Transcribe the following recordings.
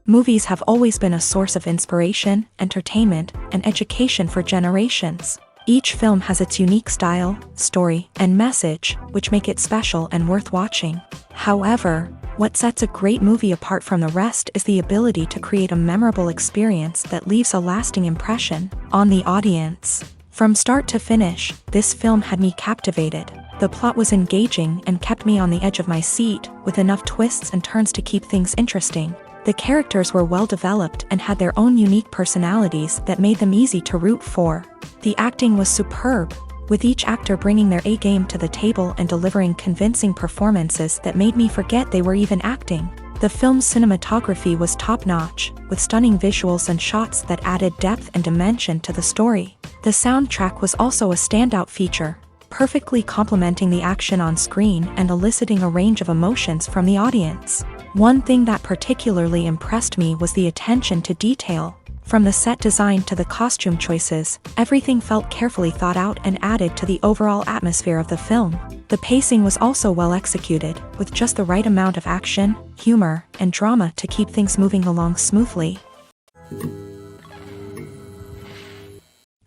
Movies have always been a source of inspiration, entertainment, and education for generations. Each film has its unique style, story, and message, which make it special and worth watching. However, what sets a great movie apart from the rest is the ability to create a memorable experience that leaves a lasting impression on the audience. From start to finish, this film had me captivated. The plot was engaging and kept me on the edge of my seat, with enough twists and turns to keep things interesting. The characters were well developed and had their own unique personalities that made them easy to root for. The acting was superb, with each actor bringing their A-game to the table and delivering convincing performances that made me forget they were even acting. The film's cinematography was top-notch, with stunning visuals and shots that added depth and dimension to the story. The soundtrack was also a standout feature, perfectly complementing the action on screen and eliciting a range of emotions from the audience. One thing that particularly impressed me was the attention to detail. From the set design to the costume choices, everything felt carefully thought out and added to the overall atmosphere of the film. The pacing was also well executed, with just the right amount of action, humor, and drama to keep things moving along smoothly.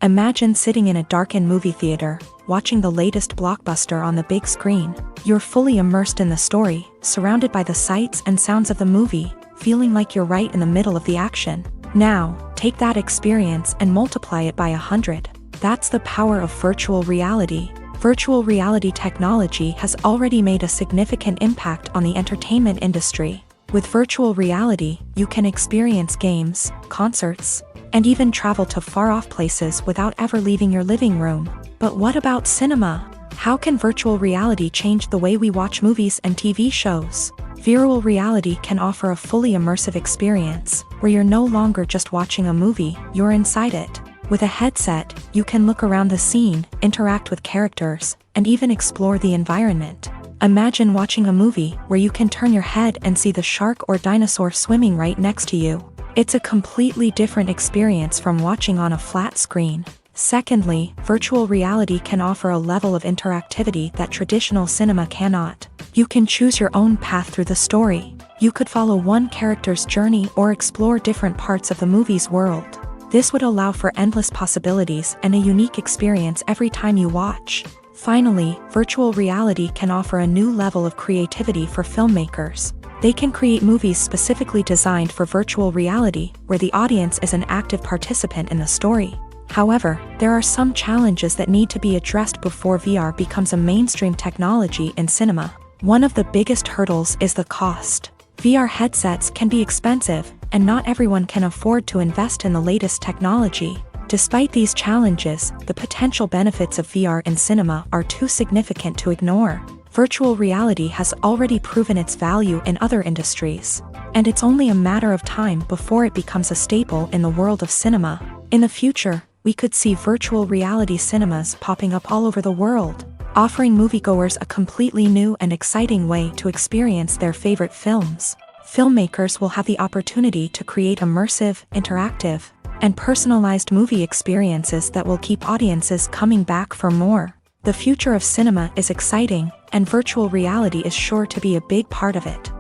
Imagine sitting in a darkened movie theater, watching the latest blockbuster on the big screen. You're fully immersed in the story, surrounded by the sights and sounds of the movie, feeling like you're right in the middle of the action. Now, take that experience and multiply it by 100. That's the power of virtual reality. Virtual reality technology has already made a significant impact on the entertainment industry. With virtual reality, you can experience games, concerts, and even travel to far-off places without ever leaving your living room. But what about cinema? How can virtual reality change the way we watch movies and TV shows? Virtual reality can offer a fully immersive experience, where you're no longer just watching a movie, you're inside it. With a headset, you can look around the scene, interact with characters, and even explore the environment. Imagine watching a movie where you can turn your head and see the shark or dinosaur swimming right next to you. It's a completely different experience from watching on a flat screen. Secondly, virtual reality can offer a level of interactivity that traditional cinema cannot. You can choose your own path through the story. You could follow one character's journey or explore different parts of the movie's world. This would allow for endless possibilities and a unique experience every time you watch. Finally, virtual reality can offer a new level of creativity for filmmakers. They can create movies specifically designed for virtual reality, where the audience is an active participant in the story. However, there are some challenges that need to be addressed before VR becomes a mainstream technology in cinema. One of the biggest hurdles is the cost. VR headsets can be expensive, and not everyone can afford to invest in the latest technology. Despite these challenges, the potential benefits of VR in cinema are too significant to ignore. Virtual reality has already proven its value in other industries, and it's only a matter of time before it becomes a staple in the world of cinema. In the future, we could see virtual reality cinemas popping up all over the world, offering moviegoers a completely new and exciting way to experience their favorite films. Filmmakers will have the opportunity to create immersive, interactive, and personalized movie experiences that will keep audiences coming back for more. The future of cinema is exciting, and virtual reality is sure to be a big part of it.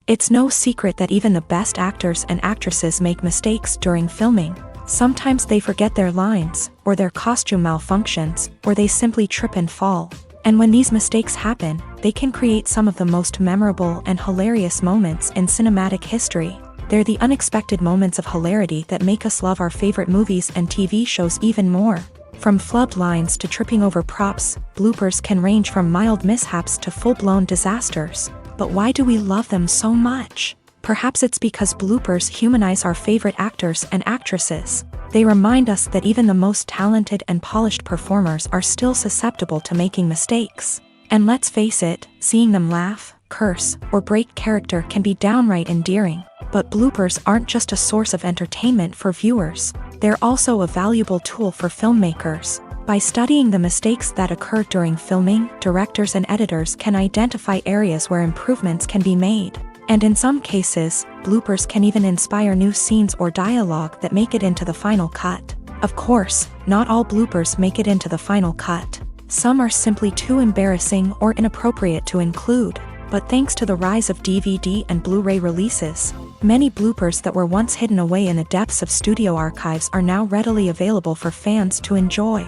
It's no secret that even the best actors and actresses make mistakes during filming. Sometimes they forget their lines, or their costume malfunctions, or they simply trip and fall. And when these mistakes happen, they can create some of the most memorable and hilarious moments in cinematic history. They're the unexpected moments of hilarity that make us love our favorite movies and TV shows even more. From flubbed lines to tripping over props, bloopers can range from mild mishaps to full-blown disasters. But why do we love them so much? Perhaps it's because bloopers humanize our favorite actors and actresses. They remind us that even the most talented and polished performers are still susceptible to making mistakes. And let's face it, seeing them laugh, curse, or break character can be downright endearing. But bloopers aren't just a source of entertainment for viewers. They're also a valuable tool for filmmakers. By studying the mistakes that occur during filming, directors and editors can identify areas where improvements can be made. And in some cases, bloopers can even inspire new scenes or dialogue that make it into the final cut. Of course, not all bloopers make it into the final cut. Some are simply too embarrassing or inappropriate to include. but thanks to the rise of DVD and Blu-ray releases, many bloopers that were once hidden away in the depths of studio archives are now readily available for fans to enjoy.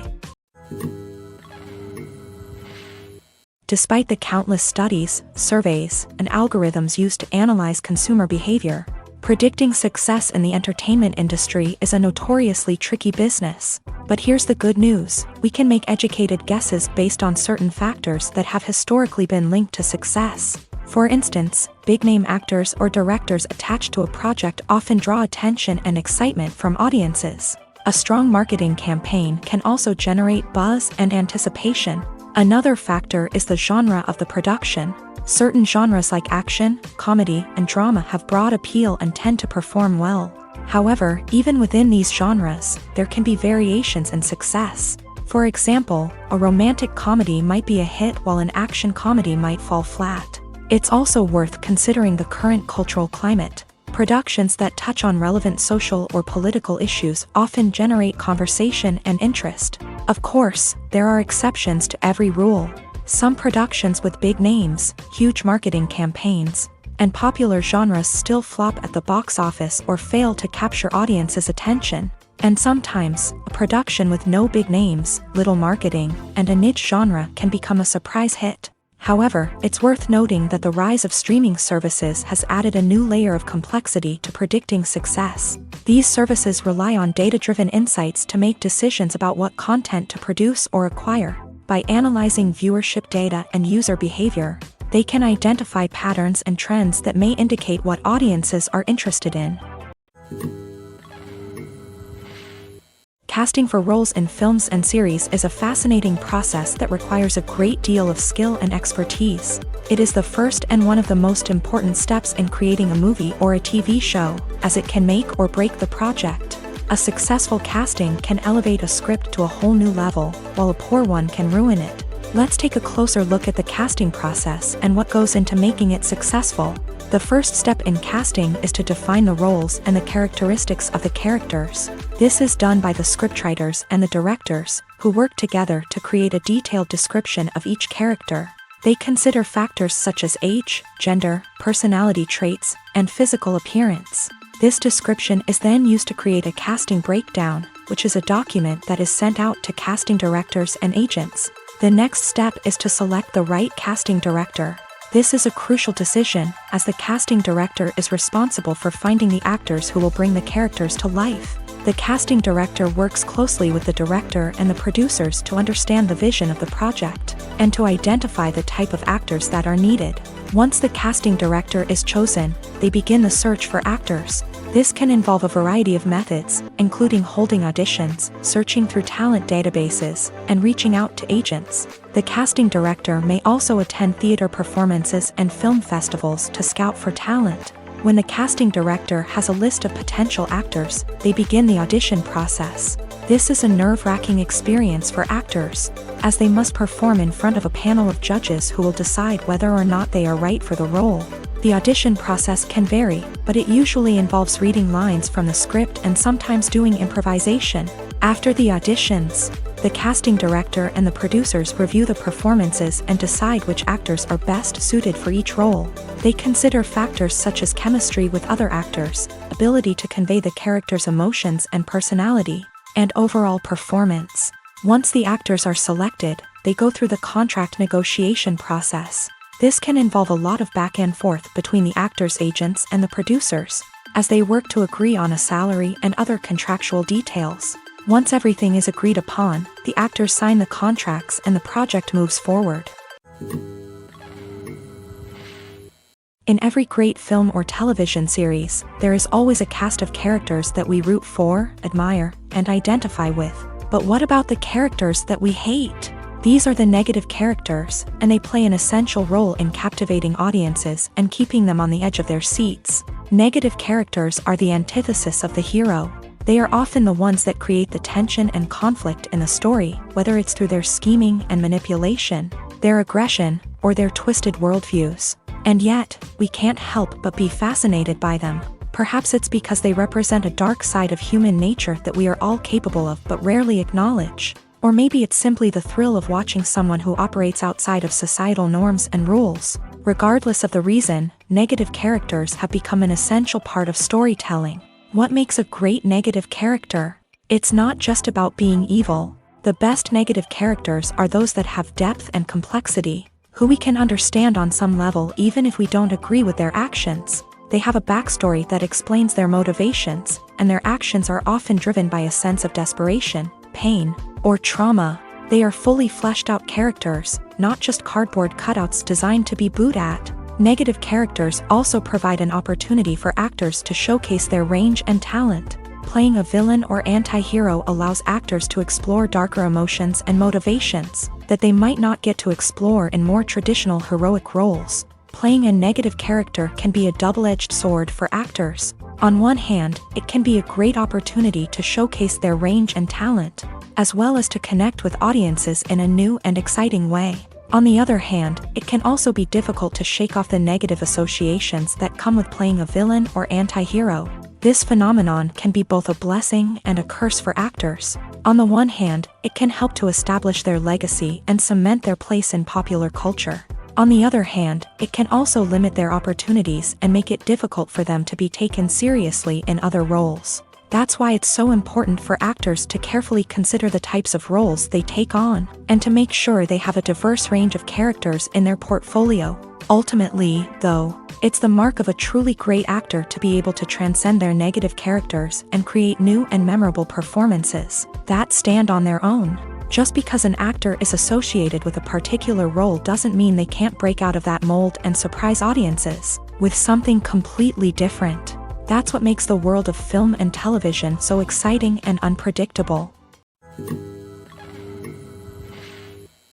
Despite the countless studies, surveys, and algorithms used to analyze consumer behavior, predicting success in the entertainment industry is a notoriously tricky business. But here's the good news: we can make educated guesses based on certain factors that have historically been linked to success. For instance, big-name actors or directors attached to a project often draw attention and excitement from audiences. A strong marketing campaign can also generate buzz and anticipation. Another factor is the genre of the production. Certain genres like action, comedy, and drama have broad appeal and tend to perform well. However, even within these genres, there can be variations in success. For example, a romantic comedy might be a hit while an action comedy might fall flat. It's also worth considering the current cultural climate. Productions that touch on relevant social or political issues often generate conversation and interest. Of course, there are exceptions to every rule. Some productions with big names, huge marketing campaigns, and popular genres still flop at the box office or fail to capture audiences' attention. And sometimes, a production with no big names, little marketing, and a niche genre can become a surprise hit. However, it's worth noting that the rise of streaming services has added a new layer of complexity to predicting success. These services rely on data-driven insights to make decisions about what content to produce or acquire. By analyzing viewership data and user behavior, they can identify patterns and trends that may indicate what audiences are interested in. Casting for roles in films and series is a fascinating process that requires a great deal of skill and expertise. It is the first and one of the most important steps in creating a movie or a TV show, as it can make or break the project. A successful casting can elevate a script to a whole new level, while a poor one can ruin it. Let's take a closer look at the casting process and what goes into making it successful. The first step in casting is to define the roles and the characteristics of the characters. This is done by the scriptwriters and the directors, who work together to create a detailed description of each character. They consider factors such as age, gender, personality traits, and physical appearance. This description is then used to create a casting breakdown, which is a document that is sent out to casting directors and agents. The next step is to select the right casting director. This is a crucial decision, as the casting director is responsible for finding the actors who will bring the characters to life. The casting director works closely with the director and the producers to understand the vision of the project, and to identify the type of actors that are needed. Once the casting director is chosen, they begin the search for actors. This can involve a variety of methods, including holding auditions, searching through talent databases, and reaching out to agents. The casting director may also attend theater performances and film festivals to scout for talent. When the casting director has a list of potential actors, they begin the audition process. This is a nerve-wracking experience for actors, as they must perform in front of a panel of judges who will decide whether or not they are right for the role. The audition process can vary, but it usually involves reading lines from the script and sometimes doing improvisation. After the auditions, the casting director and the producers review the performances and decide which actors are best suited for each role. They consider factors such as chemistry with other actors, ability to convey the character's emotions and personality, and overall performance. Once the actors are selected, they go through the contract negotiation process. This can involve a lot of back and forth between the actors' agents and the producers, as they work to agree on a salary and other contractual details. Once everything is agreed upon, the actors sign the contracts and the project moves forward. In every great film or television series, there is always a cast of characters that we root for, admire, and identify with. But what about the characters that we hate? These are the negative characters, and they play an essential role in captivating audiences and keeping them on the edge of their seats. Negative characters are the antithesis of the hero. They are often the ones that create the tension and conflict in the story, whether it's through their scheming and manipulation, their aggression, or their twisted worldviews. And yet, we can't help but be fascinated by them. Perhaps it's because they represent a dark side of human nature that we are all capable of but rarely acknowledge. Or maybe it's simply the thrill of watching someone who operates outside of societal norms and rules. Regardless of the reason, negative characters have become an essential part of storytelling. What makes a great negative character? It's not just about being evil. The best negative characters are those that have depth and complexity, who we can understand on some level even if we don't agree with their actions. They have a backstory that explains their motivations, and their actions are often driven by a sense of desperation, pain, or trauma. They are fully fleshed out characters, not just cardboard cutouts designed to be booed at. Negative characters also provide an opportunity for actors to showcase their range and talent. Playing a villain or anti-hero allows actors to explore darker emotions and motivations that they might not get to explore in more traditional heroic roles. Playing a negative character can be a double-edged sword for actors. On one hand, it can be a great opportunity to showcase their range and talent, as well as to connect with audiences in a new and exciting way. On the other hand, it can also be difficult to shake off the negative associations that come with playing a villain or anti-hero. This phenomenon can be both a blessing and a curse for actors. On the one hand, it can help to establish their legacy and cement their place in popular culture. On the other hand, it can also limit their opportunities and make it difficult for them to be taken seriously in other roles. That's why it's so important for actors to carefully consider the types of roles they take on, and to make sure they have a diverse range of characters in their portfolio. Ultimately, though, it's the mark of a truly great actor to be able to transcend their negative characters and create new and memorable performances that stand on their own. Just because an actor is associated with a particular role doesn't mean they can't break out of that mold and surprise audiences with something completely different. That's what makes the world of film and television so exciting and unpredictable.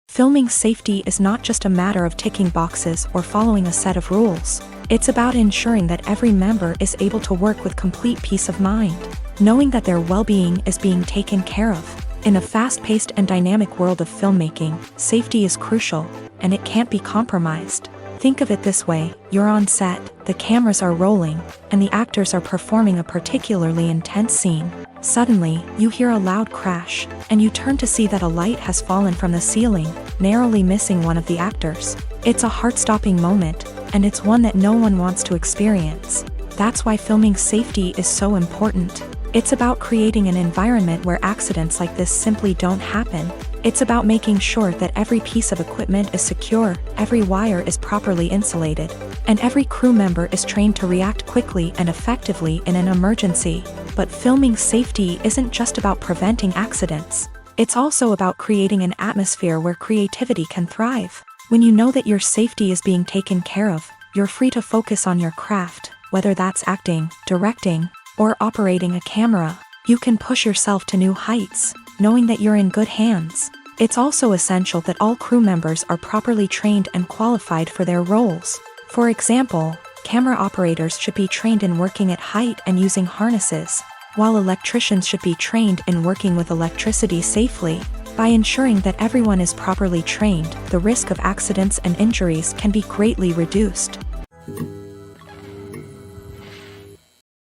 Filming safety is not just a matter of ticking boxes or following a set of rules. It's about ensuring that every member is able to work with complete peace of mind, knowing that their well-being is being taken care of. In a fast-paced and dynamic world of filmmaking, safety is crucial, and it can't be compromised. Think of it this way: you're on set, the cameras are rolling, and the actors are performing a particularly intense scene. Suddenly, you hear a loud crash, and you turn to see that a light has fallen from the ceiling, narrowly missing one of the actors. It's a heart-stopping moment, and it's one that no one wants to experience. That's why filming safety is so important. It's about creating an environment where accidents like this simply don't happen. It's about making sure that every piece of equipment is secure, every wire is properly insulated, and every crew member is trained to react quickly and effectively in an emergency. But filming safety isn't just about preventing accidents. It's also about creating an atmosphere where creativity can thrive. When you know that your safety is being taken care of, you're free to focus on your craft, whether that's acting, directing, or operating a camera. You can push yourself to new heights, knowing that you're in good hands. It's also essential that all crew members are properly trained and qualified for their roles. For example, camera operators should be trained in working at height and using harnesses, while electricians should be trained in working with electricity safely. By ensuring that everyone is properly trained, the risk of accidents and injuries can be greatly reduced.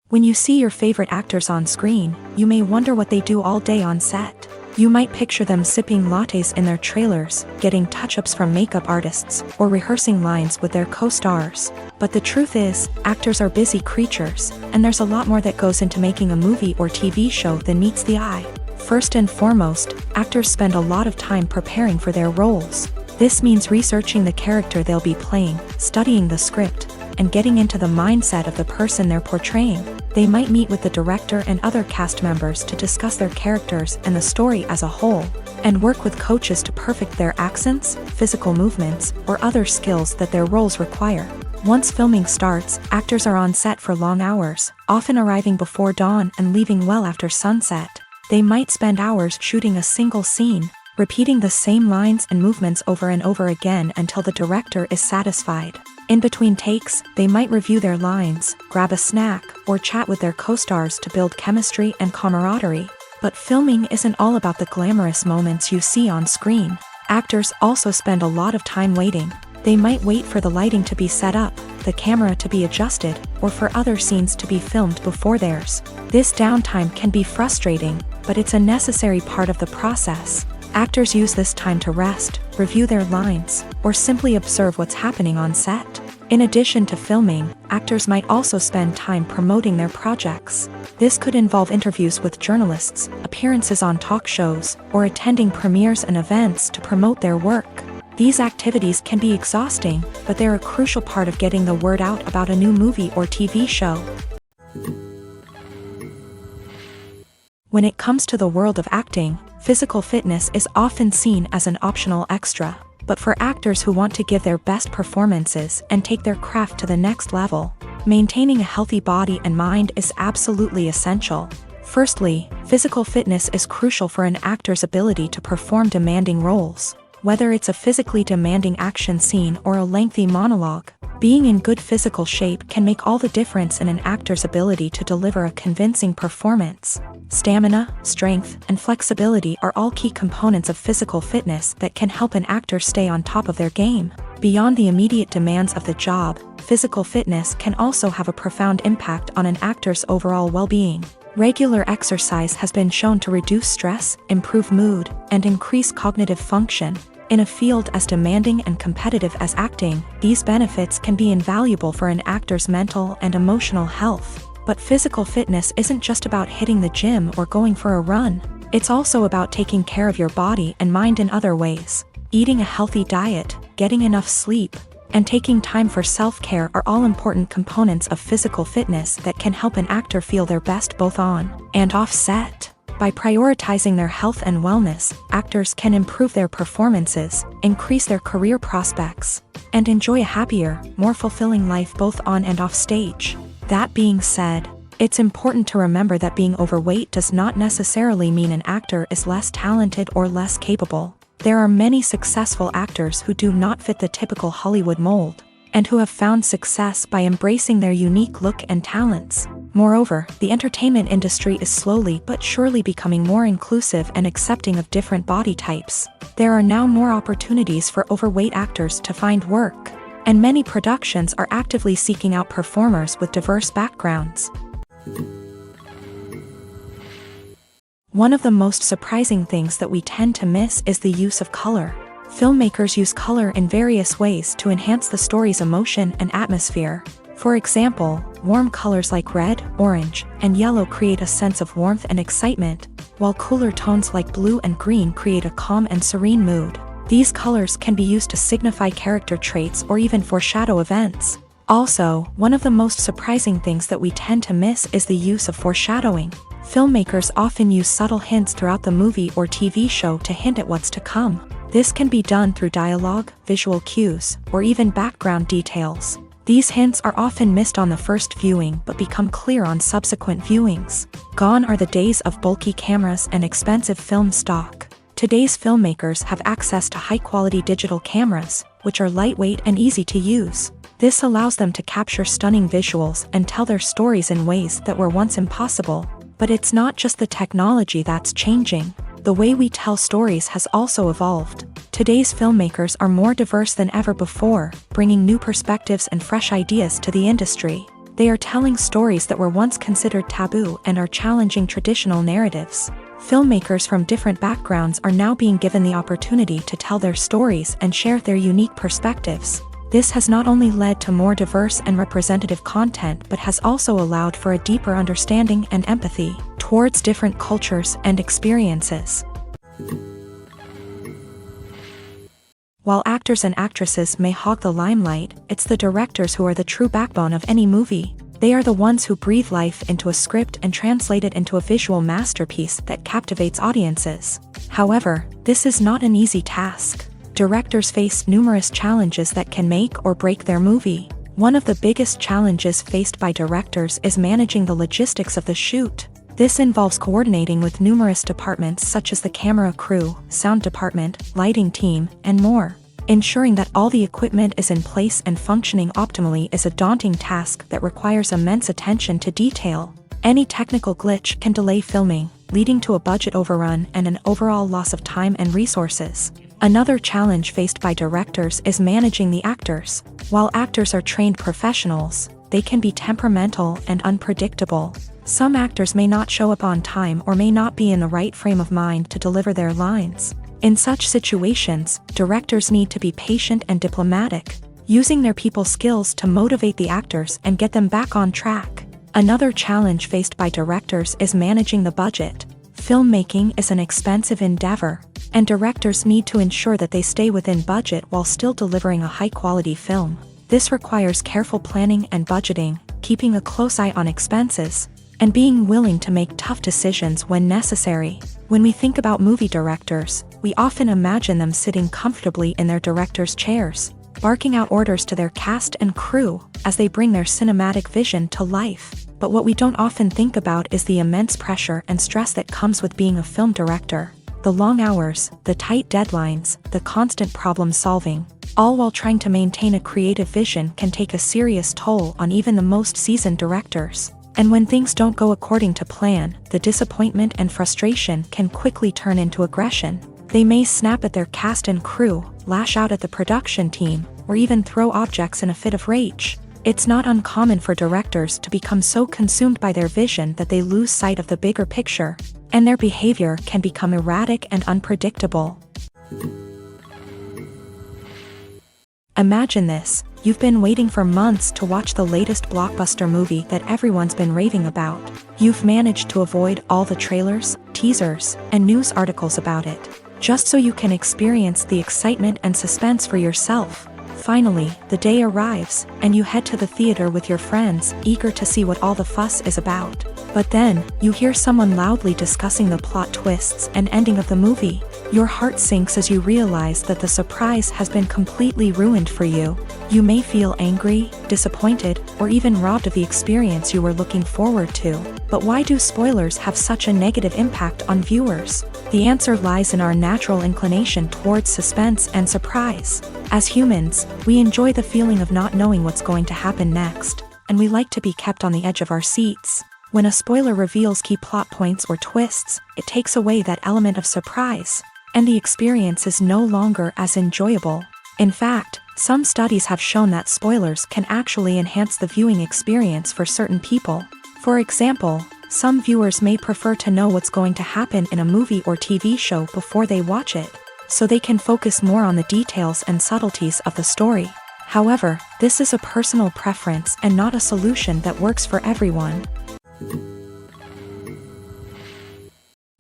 When you see your favorite actors on screen, you may wonder what they do all day on set. You might picture them sipping lattes in their trailers, getting touch-ups from makeup artists, or rehearsing lines with their co-stars. But the truth is, actors are busy creatures, and there's a lot more that goes into making a movie or TV show than meets the eye. First and foremost, actors spend a lot of time preparing for their roles. This means researching the character they'll be playing, studying the script, and getting into the mindset of the person they're portraying. They might meet with the director and other cast members to discuss their characters and the story as a whole, and work with coaches to perfect their accents, physical movements, or other skills that their roles require. Once filming starts, actors are on set for long hours, often arriving before dawn and leaving well after sunset. They might spend hours shooting a single scene, repeating the same lines and movements over and over again until the director is satisfied. In between takes, they might review their lines, grab a snack, or chat with their co-stars to build chemistry and camaraderie. But filming isn't all about the glamorous moments you see on screen. Actors also spend a lot of time waiting. They might wait for the lighting to be set up, the camera to be adjusted, or for other scenes to be filmed before theirs. This downtime can be frustrating, but it's a necessary part of the process. Actors use this time to rest, review their lines, or simply observe what's happening on set. In addition to filming, actors might also spend time promoting their projects. This could involve interviews with journalists, appearances on talk shows, or attending premieres and events to promote their work. These activities can be exhausting, but they're a crucial part of getting the word out about a new movie or TV show. When it comes to the world of acting, physical fitness is often seen as an optional extra. But for actors who want to give their best performances and take their craft to the next level, maintaining a healthy body and mind is absolutely essential. Firstly, physical fitness is crucial for an actor's ability to perform demanding roles. Whether it's a physically demanding action scene or a lengthy monologue, being in good physical shape can make all the difference in an actor's ability to deliver a convincing performance. Stamina, strength, and flexibility are all key components of physical fitness that can help an actor stay on top of their game. Beyond the immediate demands of the job, physical fitness can also have a profound impact on an actor's overall well-being. Regular exercise has been shown to reduce stress, improve mood, and increase cognitive function. In a field as demanding and competitive as acting, these benefits can be invaluable for an actor's mental and emotional health. But physical fitness isn't just about hitting the gym or going for a run. It's also about taking care of your body and mind in other ways. Eating a healthy diet, getting enough sleep, and taking time for self-care are all important components of physical fitness that can help an actor feel their best both on and off set. By prioritizing their health and wellness, actors can improve their performances, increase their career prospects, and enjoy a happier, more fulfilling life both on and off stage. That being said, it's important to remember that being overweight does not necessarily mean an actor is less talented or less capable. There are many successful actors who do not fit the typical Hollywood mold, and who have found success by embracing their unique look and talents. Moreover, the entertainment industry is slowly but surely becoming more inclusive and accepting of different body types. There are now more opportunities for overweight actors to find work, and many productions are actively seeking out performers with diverse backgrounds. One of the most surprising things that we tend to miss is the use of color. Filmmakers use color in various ways to enhance the story's emotion and atmosphere. For example, warm colors like red, orange, and yellow create a sense of warmth and excitement, while cooler tones like blue and green create a calm and serene mood. These colors can be used to signify character traits or even foreshadow events. Also, one of the most surprising things that we tend to miss is the use of foreshadowing. Filmmakers often use subtle hints throughout the movie or TV show to hint at what's to come. This can be done through dialogue, visual cues, or even background details. These hints are often missed on the first viewing but become clear on subsequent viewings. Gone are the days of bulky cameras and expensive film stock. Today's filmmakers have access to high-quality digital cameras, which are lightweight and easy to use. This allows them to capture stunning visuals and tell their stories in ways that were once impossible. But it's not just the technology that's changing. The way we tell stories has also evolved. Today's filmmakers are more diverse than ever before, bringing new perspectives and fresh ideas to the industry. They are telling stories that were once considered taboo and are challenging traditional narratives. Filmmakers from different backgrounds are now being given the opportunity to tell their stories and share their unique perspectives. This has not only led to more diverse and representative content but has also allowed for a deeper understanding and empathy towards different cultures and experiences. While actors and actresses may hog the limelight, it's the directors who are the true backbone of any movie. They are the ones who breathe life into a script and translate it into a visual masterpiece that captivates audiences. However, this is not an easy task. Directors face numerous challenges that can make or break their movie. One of the biggest challenges faced by directors is managing the logistics of the shoot. This involves coordinating with numerous departments such as the camera crew, sound department, lighting team, and more. Ensuring that all the equipment is in place and functioning optimally is a daunting task that requires immense attention to detail. Any technical glitch can delay filming, leading to a budget overrun and an overall loss of time and resources. Another challenge faced by directors is managing the actors. While actors are trained professionals, they can be temperamental and unpredictable. Some actors may not show up on time or may not be in the right frame of mind to deliver their lines. In such situations, directors need to be patient and diplomatic, using their people skills to motivate the actors and get them back on track. Another challenge faced by directors is managing the budget. Filmmaking is an expensive endeavor, and directors need to ensure that they stay within budget while still delivering a high-quality film. This requires careful planning and budgeting, keeping a close eye on expenses, and being willing to make tough decisions when necessary. When we think about movie directors, we often imagine them sitting comfortably in their director's chairs, barking out orders to their cast and crew as they bring their cinematic vision to life. But what we don't often think about is the immense pressure and stress that comes with being a film director. The long hours, the tight deadlines, the constant problem solving, all while trying to maintain a creative vision can take a serious toll on even the most seasoned directors. And when things don't go according to plan, the disappointment and frustration can quickly turn into aggression. They may snap at their cast and crew, lash out at the production team, or even throw objects in a fit of rage. It's not uncommon for directors to become so consumed by their vision that they lose sight of the bigger picture, and their behavior can become erratic and unpredictable. Imagine this: you've been waiting for months to watch the latest blockbuster movie that everyone's been raving about. You've managed to avoid all the trailers, teasers, and news articles about it, just so you can experience the excitement and suspense for yourself. Finally, the day arrives, and you head to the theater with your friends, eager to see what all the fuss is about. But then, you hear someone loudly discussing the plot twists and ending of the movie. Your heart sinks as you realize that the surprise has been completely ruined for you. You may feel angry, disappointed, or even robbed of the experience you were looking forward to. But why do spoilers have such a negative impact on viewers? The answer lies in our natural inclination towards suspense and surprise. As humans, we enjoy the feeling of not knowing what's going to happen next, and we like to be kept on the edge of our seats. When a spoiler reveals key plot points or twists, it takes away that element of surprise, and the experience is no longer as enjoyable. In fact, some studies have shown that spoilers can actually enhance the viewing experience for certain people. For example, some viewers may prefer to know what's going to happen in a movie or TV show before they watch it, so they can focus more on the details and subtleties of the story. However, this is a personal preference and not a solution that works for everyone.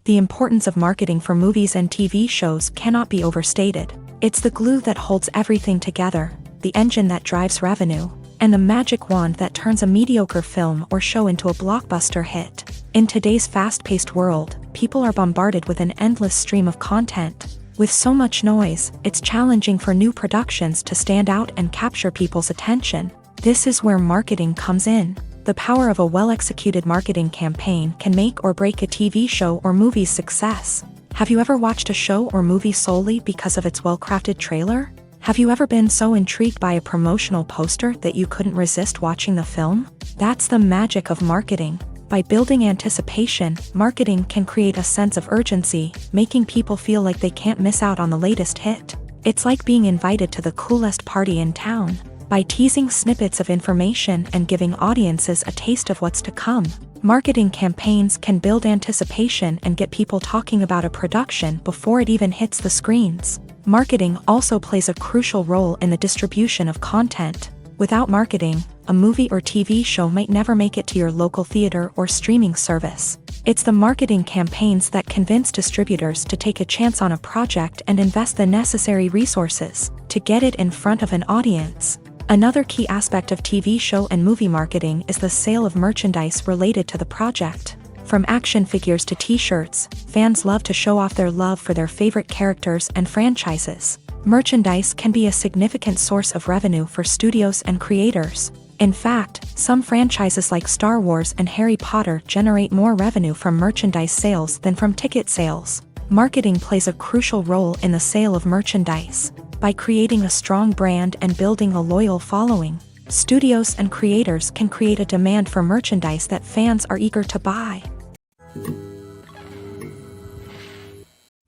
The importance of marketing for movies and TV shows cannot be overstated. It's the glue that holds everything together, the engine that drives revenue, and the magic wand that turns a mediocre film or show into a blockbuster hit. In today's fast-paced world, people are bombarded with an endless stream of content. With so much noise, it's challenging for new productions to stand out and capture people's attention. This is where marketing comes in. The power of a well-executed marketing campaign can make or break a TV show or movie's success. Have you ever watched a show or movie solely because of its well-crafted trailer? Have you ever been so intrigued by a promotional poster that you couldn't resist watching the film? That's the magic of marketing. By building anticipation, marketing can create a sense of urgency, making people feel like they can't miss out on the latest hit. It's like being invited to the coolest party in town. By teasing snippets of information and giving audiences a taste of what's to come, marketing campaigns can build anticipation and get people talking about a production before it even hits the screens. Marketing also plays a crucial role in the distribution of content. Without marketing, a movie or TV show might never make it to your local theater or streaming service. It's the marketing campaigns that convince distributors to take a chance on a project and invest the necessary resources to get it in front of an audience. Another key aspect of TV show and movie marketing is the sale of merchandise related to the project. From action figures to t-shirts, fans love to show off their love for their favorite characters and franchises. Merchandise can be a significant source of revenue for studios and creators. In fact, some franchises like Star Wars and Harry Potter generate more revenue from merchandise sales than from ticket sales. Marketing plays a crucial role in the sale of merchandise. By creating a strong brand and building a loyal following, studios and creators can create a demand for merchandise that fans are eager to buy.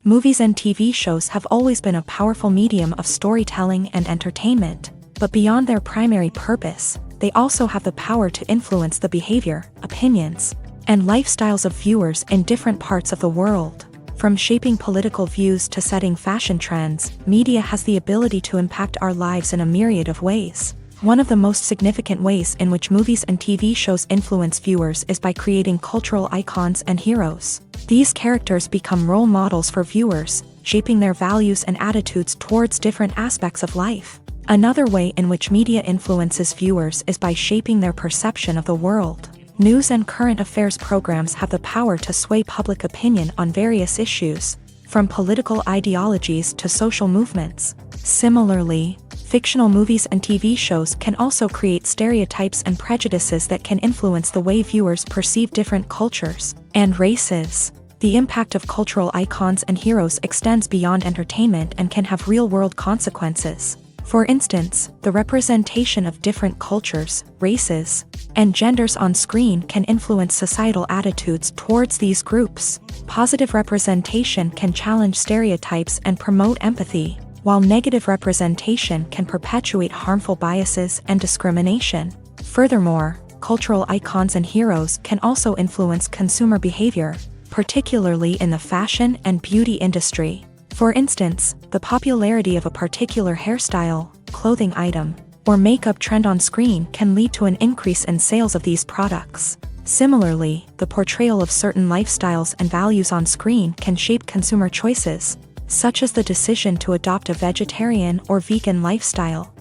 Movies and TV shows have always been a powerful medium of storytelling and entertainment, but beyond their primary purpose, they also have the power to influence the behavior, opinions, and lifestyles of viewers in different parts of the world. From shaping political views to setting fashion trends, media has the ability to impact our lives in a myriad of ways. One of the most significant ways in which movies and TV shows influence viewers is by creating cultural icons and heroes. These characters become role models for viewers, shaping their values and attitudes towards different aspects of life. Another way in which media influences viewers is by shaping their perception of the world. News and current affairs programs have the power to sway public opinion on various issues, from political ideologies to social movements. Similarly, fictional movies and TV shows can also create stereotypes and prejudices that can influence the way viewers perceive different cultures and races. The impact of cultural icons and heroes extends beyond entertainment and can have real-world consequences. For instance, the representation of different cultures, races, and genders on screen can influence societal attitudes towards these groups. Positive representation can challenge stereotypes and promote empathy, while negative representation can perpetuate harmful biases and discrimination. Furthermore, cultural icons and heroes can also influence consumer behavior, particularly in the fashion and beauty industry. For instance, the popularity of a particular hairstyle, clothing item, or makeup trend on screen can lead to an increase in sales of these products. Similarly, the portrayal of certain lifestyles and values on screen can shape consumer choices, such as the decision to adopt a vegetarian or vegan lifestyle.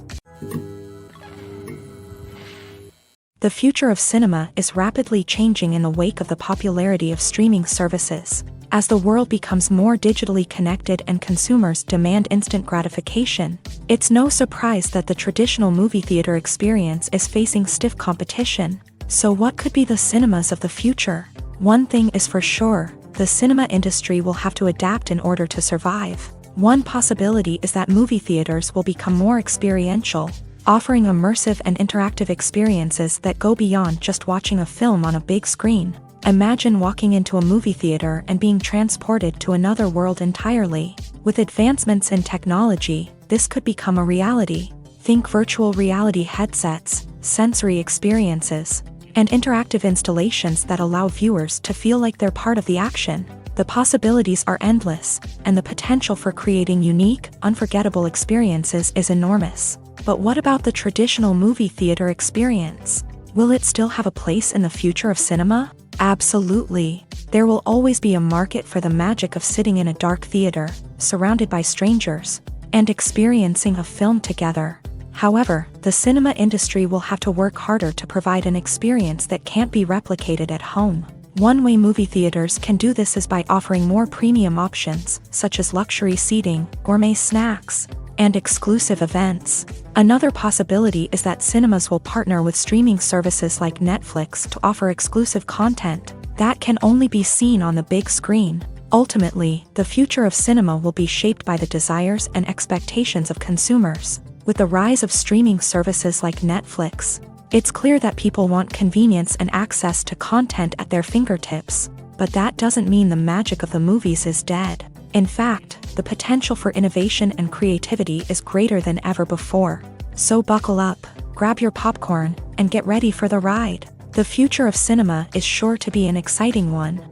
The future of cinema is rapidly changing in the wake of the popularity of streaming services. As the world becomes more digitally connected and consumers demand instant gratification, it's no surprise that the traditional movie theater experience is facing stiff competition. So what could be the cinemas of the future? One thing is for sure, the cinema industry will have to adapt in order to survive. One possibility is that movie theaters will become more experiential, offering immersive and interactive experiences that go beyond just watching a film on a big screen. Imagine walking into a movie theater and being transported to another world entirely. With advancements in technology, this could become a reality. Think virtual reality headsets, sensory experiences, and interactive installations that allow viewers to feel like they're part of the action. The possibilities are endless, and the potential for creating unique, unforgettable experiences is enormous. But what about the traditional movie theater experience? Will it still have a place in the future of cinema? Absolutely. There will always be a market for the magic of sitting in a dark theater, surrounded by strangers, and experiencing a film together. However, the cinema industry will have to work harder to provide an experience that can't be replicated at home. One way movie theaters can do this is by offering more premium options, such as luxury seating, gourmet snacks, and exclusive events. Another possibility is that cinemas will partner with streaming services like Netflix to offer exclusive content that can only be seen on the big screen. Ultimately, the future of cinema will be shaped by the desires and expectations of consumers. With the rise of streaming services like Netflix, it's clear that people want convenience and access to content at their fingertips. But that doesn't mean the magic of the movies is dead. In fact, the potential for innovation and creativity is greater than ever before. So buckle up, grab your popcorn, and get ready for the ride. The future of cinema is sure to be an exciting one.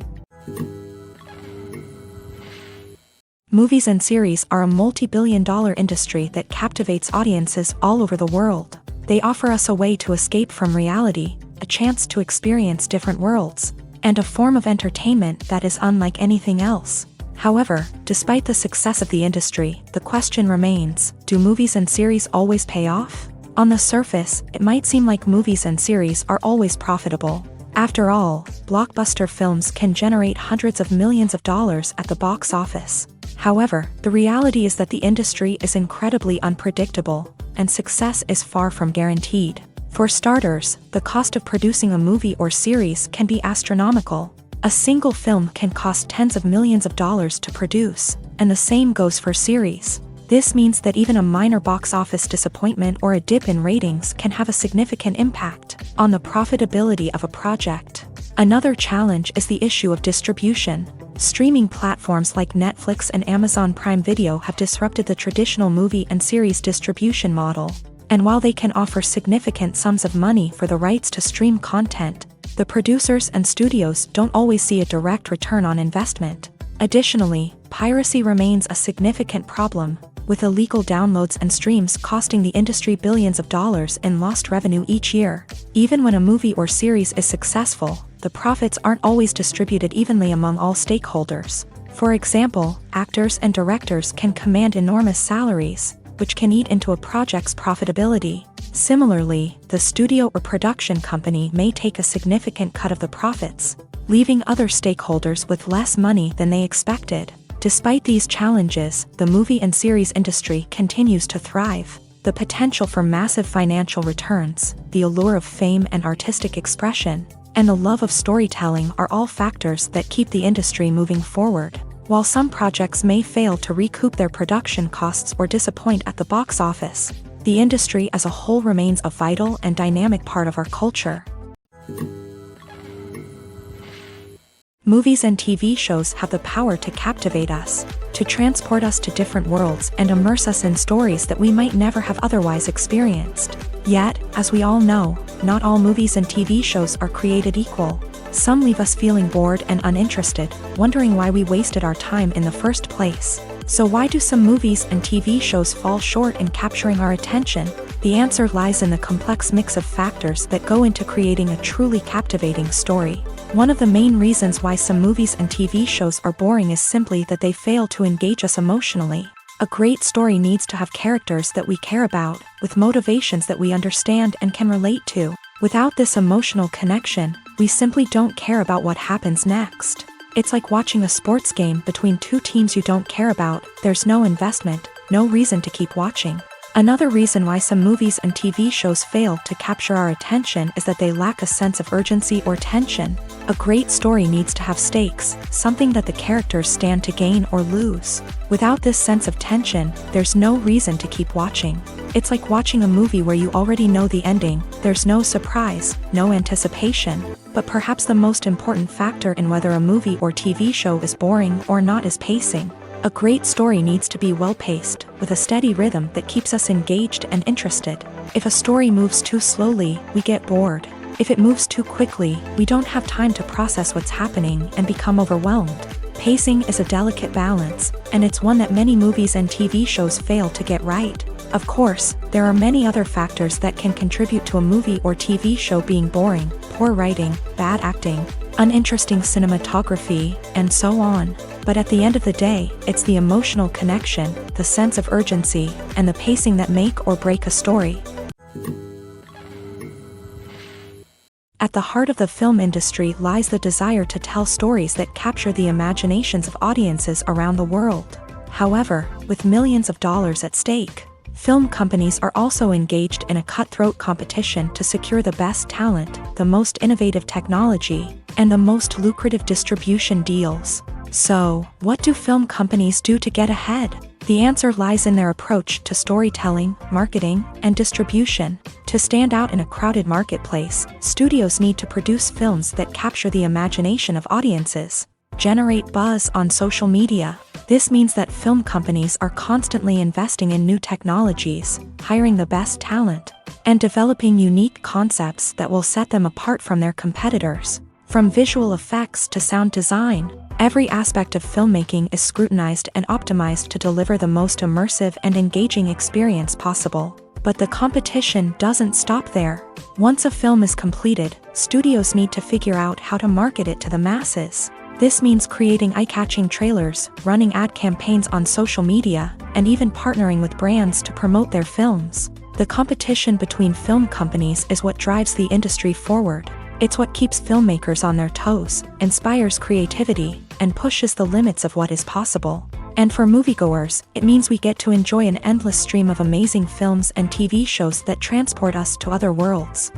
Movies and series are a multi-billion-dollar industry that captivates audiences all over the world. They offer us a way to escape from reality, a chance to experience different worlds, and a form of entertainment that is unlike anything else. However, despite the success of the industry, the question remains, do movies and series always pay off? On the surface, it might seem like movies and series are always profitable. After all, blockbuster films can generate hundreds of millions of dollars at the box office. However, the reality is that the industry is incredibly unpredictable, and success is far from guaranteed. For starters, the cost of producing a movie or series can be astronomical. A single film can cost tens of millions of dollars to produce, and the same goes for series. This means that even a minor box office disappointment or a dip in ratings can have a significant impact on the profitability of a project. Another challenge is the issue of distribution. Streaming platforms like Netflix and Amazon Prime Video have disrupted the traditional movie and series distribution model. And while they can offer significant sums of money for the rights to stream content, the producers and studios don't always see a direct return on investment. Additionally, piracy remains a significant problem, with illegal downloads and streams costing the industry billions of dollars in lost revenue each year. Even when a movie or series is successful, the profits aren't always distributed evenly among all stakeholders. For example, actors and directors can command enormous salaries, which can eat into a project's profitability. Similarly, the studio or production company may take a significant cut of the profits, leaving other stakeholders with less money than they expected. Despite these challenges, the movie and series industry continues to thrive. The potential for massive financial returns, the allure of fame and artistic expression, and the love of storytelling are all factors that keep the industry moving forward. While some projects may fail to recoup their production costs or disappoint at the box office, the industry as a whole remains a vital and dynamic part of our culture. Movies and TV shows have the power to captivate us, to transport us to different worlds and immerse us in stories that we might never have otherwise experienced. Yet, as we all know, not all movies and TV shows are created equal. Some leave us feeling bored and uninterested, wondering why we wasted our time in the first place. So why do some movies and TV shows fall short in capturing our attention? The answer lies in the complex mix of factors that go into creating a truly captivating story. One of the main reasons why some movies and TV shows are boring is simply that they fail to engage us emotionally. A great story needs to have characters that we care about, with motivations that we understand and can relate to. Without this emotional connection, we simply don't care about what happens next. It's like watching a sports game between two teams you don't care about. There's no investment, no reason to keep watching. Another reason why some movies and TV shows fail to capture our attention is that they lack a sense of urgency or tension. A great story needs to have stakes, something that the characters stand to gain or lose. Without this sense of tension, there's no reason to keep watching. It's like watching a movie where you already know the ending. There's no surprise, no anticipation. But perhaps the most important factor in whether a movie or TV show is boring or not is pacing. A great story needs to be well-paced, with a steady rhythm that keeps us engaged and interested. If a story moves too slowly, we get bored. If it moves too quickly, we don't have time to process what's happening and become overwhelmed. Pacing is a delicate balance, and it's one that many movies and TV shows fail to get right. Of course, there are many other factors that can contribute to a movie or TV show being boring: poor writing, bad acting, uninteresting cinematography, and so on. But at the end of the day, it's the emotional connection, the sense of urgency, and the pacing that make or break a story. At the heart of the film industry lies the desire to tell stories that capture the imaginations of audiences around the world. However, with millions of dollars at stake, film companies are also engaged in a cutthroat competition to secure the best talent, the most innovative technology, and the most lucrative distribution deals. So, what do film companies do to get ahead? The answer lies in their approach to storytelling, marketing, and distribution. To stand out in a crowded marketplace, studios need to produce films that capture the imagination of audiences, generate buzz on social media. This means that film companies are constantly investing in new technologies, hiring the best talent, and developing unique concepts that will set them apart from their competitors. From visual effects to sound design, every aspect of filmmaking is scrutinized and optimized to deliver the most immersive and engaging experience possible. But the competition doesn't stop there. Once a film is completed, studios need to figure out how to market it to the masses. This means creating eye-catching trailers, running ad campaigns on social media, and even partnering with brands to promote their films. The competition between film companies is what drives the industry forward. It's what keeps filmmakers on their toes, inspires creativity, and pushes the limits of what is possible. And for moviegoers, it means we get to enjoy an endless stream of amazing films and TV shows that transport us to other worlds.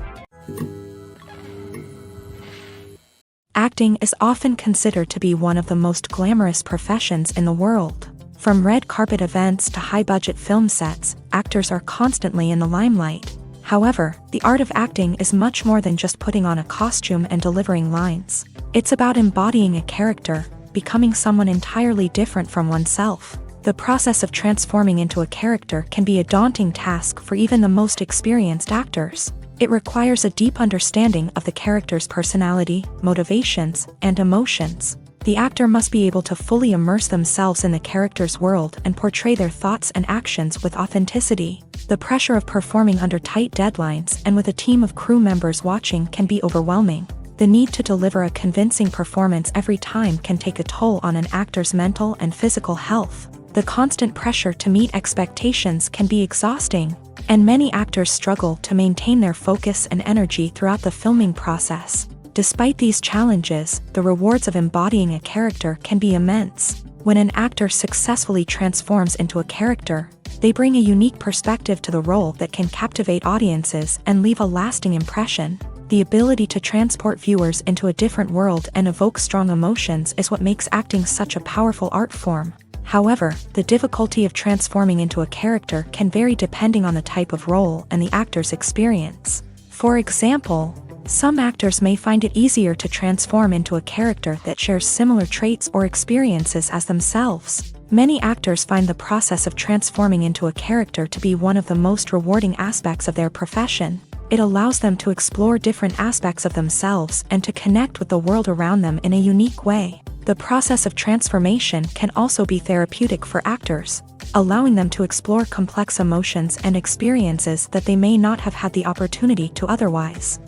Acting is often considered to be one of the most glamorous professions in the world. From red carpet events to high-budget film sets, actors are constantly in the limelight. However, the art of acting is much more than just putting on a costume and delivering lines. It's about embodying a character, becoming someone entirely different from oneself. The process of transforming into a character can be a daunting task for even the most experienced actors. It requires a deep understanding of the character's personality, motivations, and emotions. The actor must be able to fully immerse themselves in the character's world and portray their thoughts and actions with authenticity. The pressure of performing under tight deadlines and with a team of crew members watching can be overwhelming. The need to deliver a convincing performance every time can take a toll on an actor's mental and physical health. The constant pressure to meet expectations can be exhausting, and many actors struggle to maintain their focus and energy throughout the filming process. Despite these challenges, the rewards of embodying a character can be immense. When an actor successfully transforms into a character, they bring a unique perspective to the role that can captivate audiences and leave a lasting impression. The ability to transport viewers into a different world and evoke strong emotions is what makes acting such a powerful art form. However, the difficulty of transforming into a character can vary depending on the type of role and the actor's experience. For example, some actors may find it easier to transform into a character that shares similar traits or experiences as themselves. Many actors find the process of transforming into a character to be one of the most rewarding aspects of their profession. It allows them to explore different aspects of themselves and to connect with the world around them in a unique way. The process of transformation can also be therapeutic for actors, allowing them to explore complex emotions and experiences that they may not have had the opportunity to otherwise.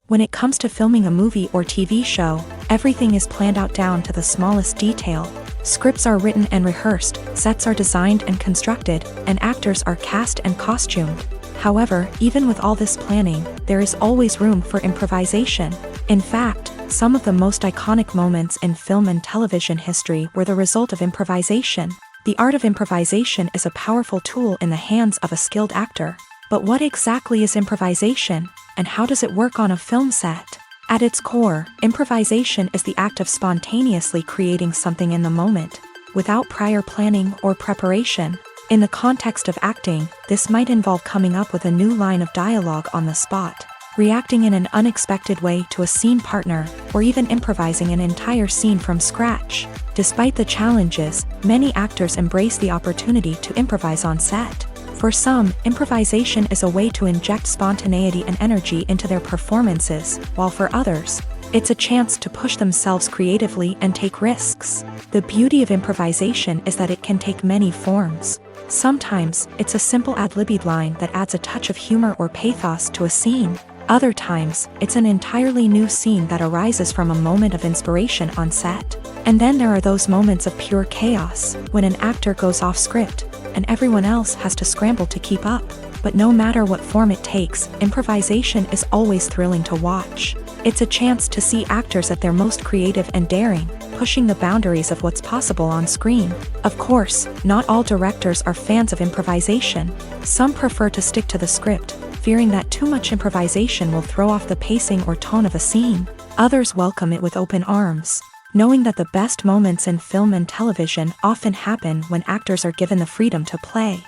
When it comes to filming a movie or TV show, everything is planned out down to the smallest detail. Scripts are written and rehearsed, sets are designed and constructed, and actors are cast and costumed. However, even with all this planning, there is always room for improvisation. In fact, some of the most iconic moments in film and television history were the result of improvisation. The art of improvisation is a powerful tool in the hands of a skilled actor. But what exactly is improvisation, and how does it work on a film set? At its core, improvisation is the act of spontaneously creating something in the moment, without prior planning or preparation. In the context of acting, this might involve coming up with a new line of dialogue on the spot, reacting in an unexpected way to a scene partner, or even improvising an entire scene from scratch. Despite the challenges, many actors embrace the opportunity to improvise on set. For some, improvisation is a way to inject spontaneity and energy into their performances, while for others, it's a chance to push themselves creatively and take risks. The beauty of improvisation is that it can take many forms. Sometimes, it's a simple ad-libbed line that adds a touch of humor or pathos to a scene. Other times, it's an entirely new scene that arises from a moment of inspiration on set. And then there are those moments of pure chaos, when an actor goes off script, and everyone else has to scramble to keep up. But no matter what form it takes, improvisation is always thrilling to watch. It's a chance to see actors at their most creative and daring, pushing the boundaries of what's possible on screen. Of course, not all directors are fans of improvisation. Some prefer to stick to the script, fearing that too much improvisation will throw off the pacing or tone of a scene. Others welcome it with open arms, knowing that the best moments in film and television often happen when actors are given the freedom to play.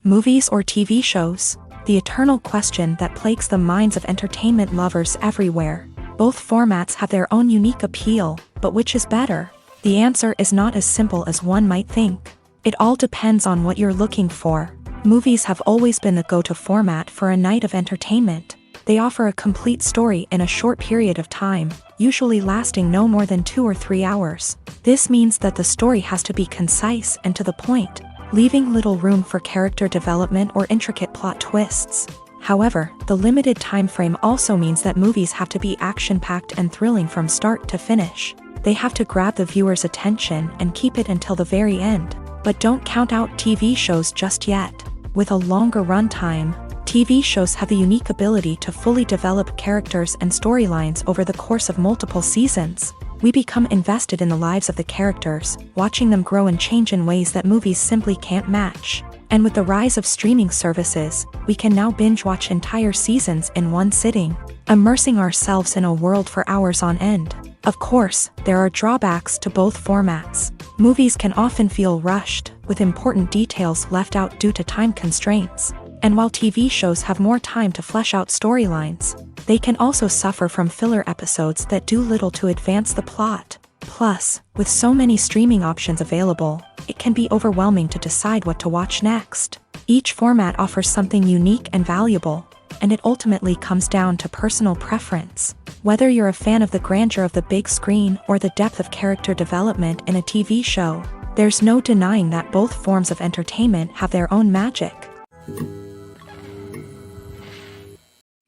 Movies or TV shows? The eternal question that plagues the minds of entertainment lovers everywhere. Both formats have their own unique appeal, but which is better? The answer is not as simple as one might think. It all depends on what you're looking for. Movies have always been the go-to format for a night of entertainment. They offer a complete story in a short period of time, usually lasting no more than 2 or 3 hours. This means that the story has to be concise and to the point, leaving little room for character development or intricate plot twists. However, the limited time frame also means that movies have to be action-packed and thrilling from start to finish. They have to grab the viewer's attention and keep it until the very end. But don't count out TV shows just yet. With a longer runtime, TV shows have the unique ability to fully develop characters and storylines over the course of multiple seasons. We become invested in the lives of the characters, watching them grow and change in ways that movies simply can't match. And with the rise of streaming services, we can now binge-watch entire seasons in one sitting, immersing ourselves in a world for hours on end. Of course, there are drawbacks to both formats. Movies can often feel rushed, with important details left out due to time constraints. And while TV shows have more time to flesh out storylines, they can also suffer from filler episodes that do little to advance the plot. Plus, with so many streaming options available, it can be overwhelming to decide what to watch next. Each format offers something unique and valuable, and it ultimately comes down to personal preference. Whether you're a fan of the grandeur of the big screen or the depth of character development in a TV show, there's no denying that both forms of entertainment have their own magic.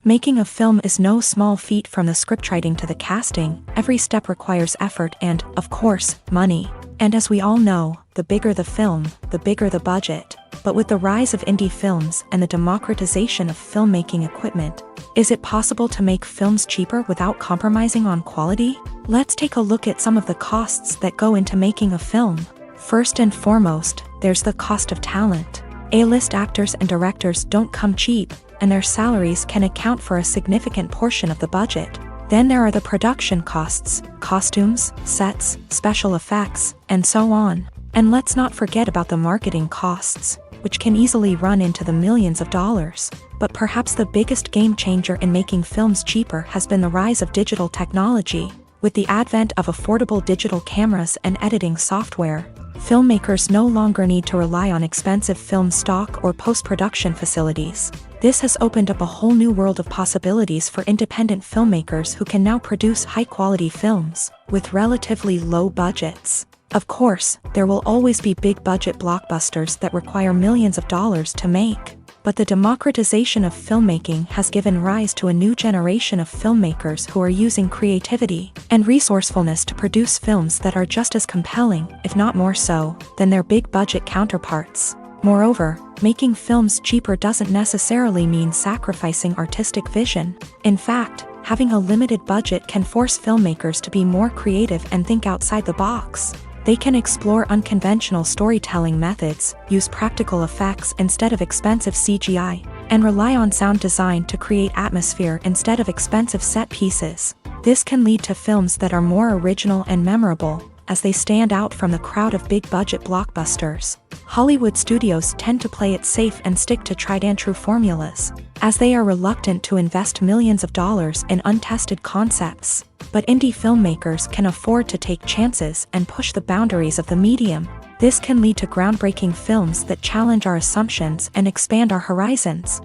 Making a film is no small feat. From the scriptwriting to the casting, every step requires effort and, of course, money. And as we all know, the bigger the film, the bigger the budget. But with the rise of indie films and the democratization of filmmaking equipment, is it possible to make films cheaper without compromising on quality? Let's take a look at some of the costs that go into making a film. First and foremost, there's the cost of talent. A-list actors and directors don't come cheap, and their salaries can account for a significant portion of the budget. Then there are the production costs, costumes, sets, special effects, and so on. And let's not forget about the marketing costs, which can easily run into the millions of dollars. But perhaps the biggest game changer in making films cheaper has been the rise of digital technology. With the advent of affordable digital cameras and editing software, filmmakers no longer need to rely on expensive film stock or post-production facilities. This has opened up a whole new world of possibilities for independent filmmakers who can now produce high-quality films with relatively low budgets. Of course, there will always be big-budget blockbusters that require millions of dollars to make. But the democratization of filmmaking has given rise to a new generation of filmmakers who are using creativity and resourcefulness to produce films that are just as compelling, if not more so, than their big-budget counterparts. Moreover, making films cheaper doesn't necessarily mean sacrificing artistic vision. In fact, having a limited budget can force filmmakers to be more creative and think outside the box. They can explore unconventional storytelling methods, use practical effects instead of expensive CGI, and rely on sound design to create atmosphere instead of expensive set pieces. This can lead to films that are more original and memorable, as they stand out from the crowd of big-budget blockbusters. Hollywood studios tend to play it safe and stick to tried-and-true formulas, as they are reluctant to invest millions of dollars in untested concepts. But indie filmmakers can afford to take chances and push the boundaries of the medium. This can lead to groundbreaking films that challenge our assumptions and expand our horizons.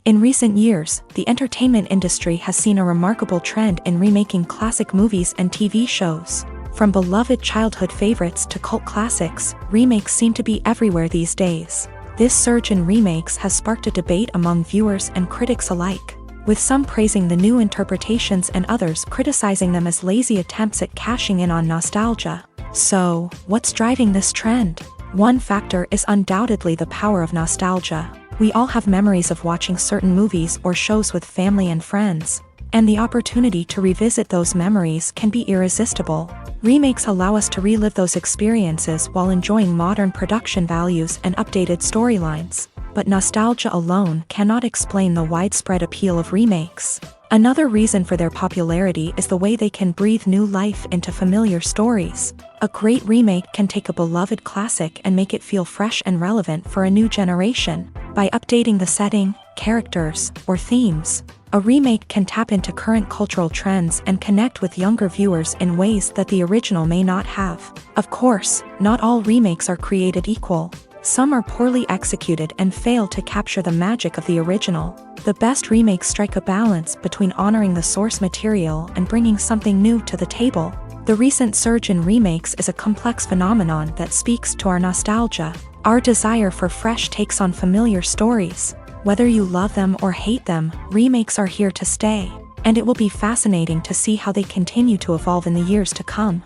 In recent years, the entertainment industry has seen a remarkable trend in remaking classic movies and TV shows. From beloved childhood favorites to cult classics, remakes seem to be everywhere these days. This surge in remakes has sparked a debate among viewers and critics alike, with some praising the new interpretations and others criticizing them as lazy attempts at cashing in on nostalgia. So, what's driving this trend? One factor is undoubtedly the power of nostalgia. We all have memories of watching certain movies or shows with family and friends, and the opportunity to revisit those memories can be irresistible. Remakes allow us to relive those experiences while enjoying modern production values and updated storylines. But nostalgia alone cannot explain the widespread appeal of remakes. Another reason for their popularity is the way they can breathe new life into familiar stories. A great remake can take a beloved classic and make it feel fresh and relevant for a new generation. By updating the setting, characters, or themes, a remake can tap into current cultural trends and connect with younger viewers in ways that the original may not have. Of course, not all remakes are created equal. Some are poorly executed and fail to capture the magic of the original. The best remakes strike a balance between honoring the source material and bringing something new to the table. The recent surge in remakes is a complex phenomenon that speaks to our nostalgia, our desire for fresh takes on familiar stories. Whether you love them or hate them, remakes are here to stay, and it will be fascinating to see how they continue to evolve in the years to come.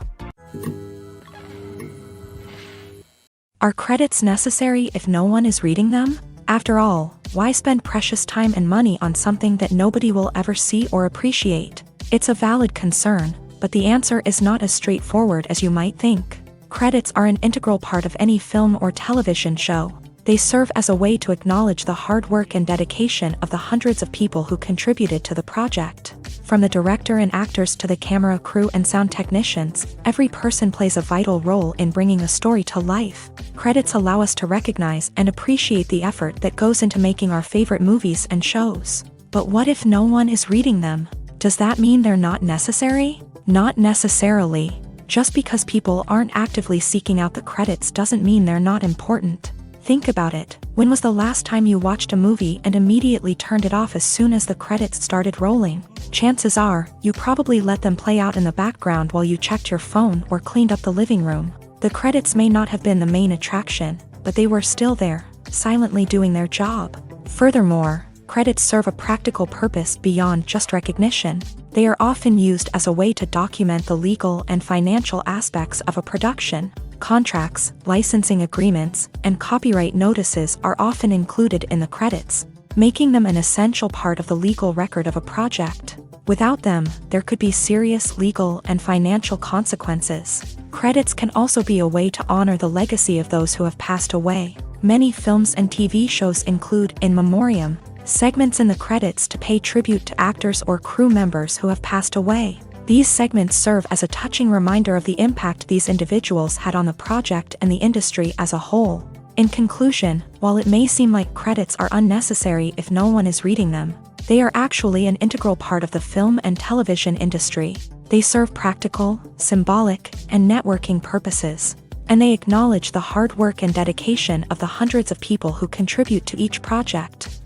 Are credits necessary if no one is reading them? After all, why spend precious time and money on something that nobody will ever see or appreciate? It's a valid concern, but the answer is not as straightforward as you might think. Credits are an integral part of any film or television show. They serve as a way to acknowledge the hard work and dedication of the hundreds of people who contributed to the project. From the director and actors to the camera crew and sound technicians, every person plays a vital role in bringing a story to life. Credits allow us to recognize and appreciate the effort that goes into making our favorite movies and shows. But what if no one is reading them? Does that mean they're not necessary? Not necessarily. Just because people aren't actively seeking out the credits doesn't mean they're not important. Think about it. When was the last time you watched a movie and immediately turned it off as soon as the credits started rolling? Chances are, you probably let them play out in the background while you checked your phone or cleaned up the living room. The credits may not have been the main attraction, but they were still there, silently doing their job. Furthermore, credits serve a practical purpose beyond just recognition. They are often used as a way to document the legal and financial aspects of a production. Contracts, licensing agreements, and copyright notices are often included in the credits, making them an essential part of the legal record of a project. Without them, there could be serious legal and financial consequences. Credits can also be a way to honor the legacy of those who have passed away. Many films and TV shows include in memoriam segments in the credits to pay tribute to actors or crew members who have passed away. These segments serve as a touching reminder of the impact these individuals had on the project and the industry as a whole. In conclusion, while it may seem like credits are unnecessary if no one is reading them, they are actually an integral part of the film and television industry. They serve practical, symbolic, and networking purposes, and they acknowledge the hard work and dedication of the hundreds of people who contribute to each project.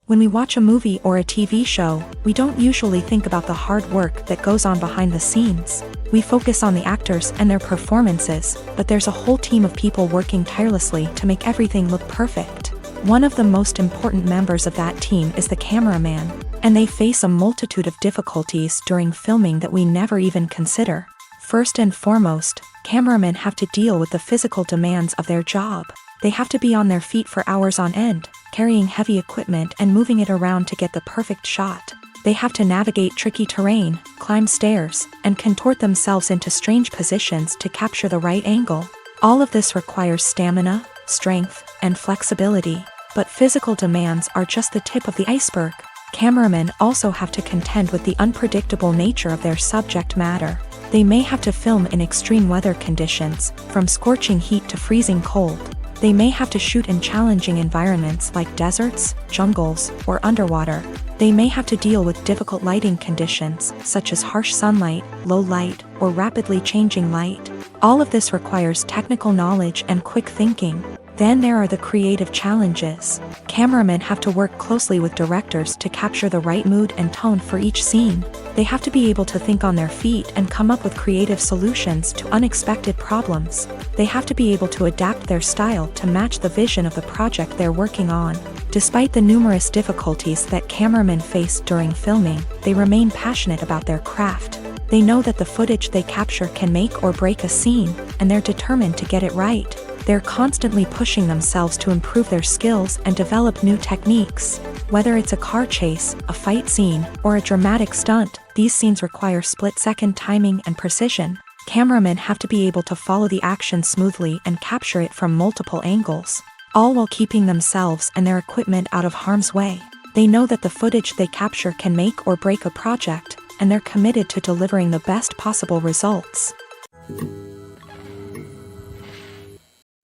When we watch a movie or a TV show, we don't usually think about the hard work that goes on behind the scenes. We focus on the actors and their performances, but there's a whole team of people working tirelessly to make everything look perfect. One of the most important members of that team is the cameraman, and they face a multitude of difficulties during filming that we never even consider. First and foremost, cameramen have to deal with the physical demands of their job. They have to be on their feet for hours on end, carrying heavy equipment and moving it around to get the perfect shot. They have to navigate tricky terrain, climb stairs, and contort themselves into strange positions to capture the right angle. All of this requires stamina, strength, and flexibility. But physical demands are just the tip of the iceberg. Cameramen also have to contend with the unpredictable nature of their subject matter. They may have to film in extreme weather conditions, from scorching heat to freezing cold. They may have to shoot in challenging environments like deserts, jungles, or underwater. They may have to deal with difficult lighting conditions, such as harsh sunlight, low light, or rapidly changing light. All of this requires technical knowledge and quick thinking. Then there are the creative challenges. Cameramen have to work closely with directors to capture the right mood and tone for each scene. They have to be able to think on their feet and come up with creative solutions to unexpected problems. They have to be able to adapt their style to match the vision of the project they're working on. Despite the numerous difficulties that cameramen face during filming, they remain passionate about their craft. They know that the footage they capture can make or break a scene, and they're determined to get it right. They're constantly pushing themselves to improve their skills and develop new techniques. Whether it's a car chase, a fight scene, or a dramatic stunt, these scenes require split-second timing and precision. Cameramen have to be able to follow the action smoothly and capture it from multiple angles, all while keeping themselves and their equipment out of harm's way. They know that the footage they capture can make or break a project, and they're committed to delivering the best possible results.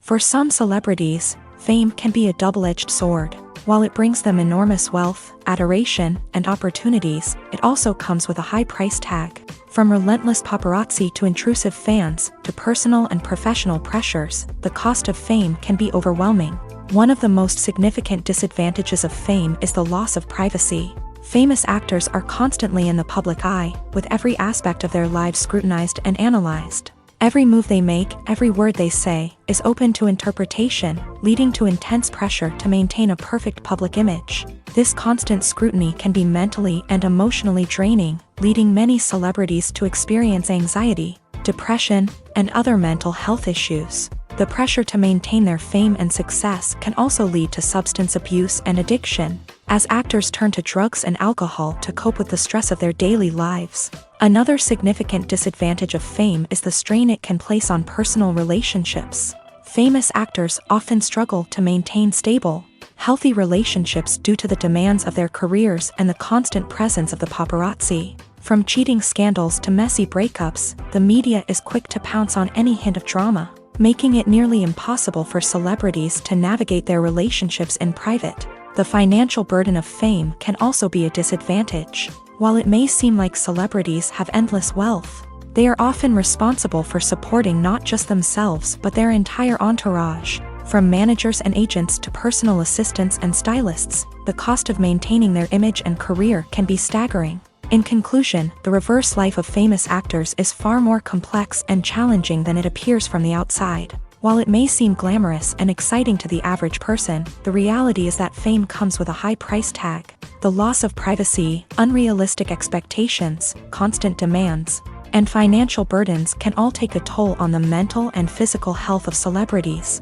For some celebrities, fame can be a double-edged sword. While it brings them enormous wealth, adoration, and opportunities, it also comes with a high price tag. From relentless paparazzi to intrusive fans, to personal and professional pressures, the cost of fame can be overwhelming. One of the most significant disadvantages of fame is the loss of privacy. Famous actors are constantly in the public eye, with every aspect of their lives scrutinized and analyzed. Every move they make, every word they say, is open to interpretation, leading to intense pressure to maintain a perfect public image. This constant scrutiny can be mentally and emotionally draining, leading many celebrities to experience anxiety, depression, and other mental health issues. The pressure to maintain their fame and success can also lead to substance abuse and addiction, as actors turn to drugs and alcohol to cope with the stress of their daily lives. Another significant disadvantage of fame is the strain it can place on personal relationships. Famous actors often struggle to maintain stable, healthy relationships due to the demands of their careers and the constant presence of the paparazzi. From cheating scandals to messy breakups, the media is quick to pounce on any hint of drama, making it nearly impossible for celebrities to navigate their relationships in private. The financial burden of fame can also be a disadvantage. While it may seem like celebrities have endless wealth, They are often responsible for supporting not just themselves but their entire entourage. From managers and agents to personal assistants and stylists, the cost of maintaining their image and career can be staggering. In conclusion, the reverse life of famous actors is far more complex and challenging than it appears from the outside. While it may seem glamorous and exciting to the average person, the reality is that fame comes with a high price tag. The loss of privacy, unrealistic expectations, constant demands, and financial burdens can all take a toll on the mental and physical health of celebrities.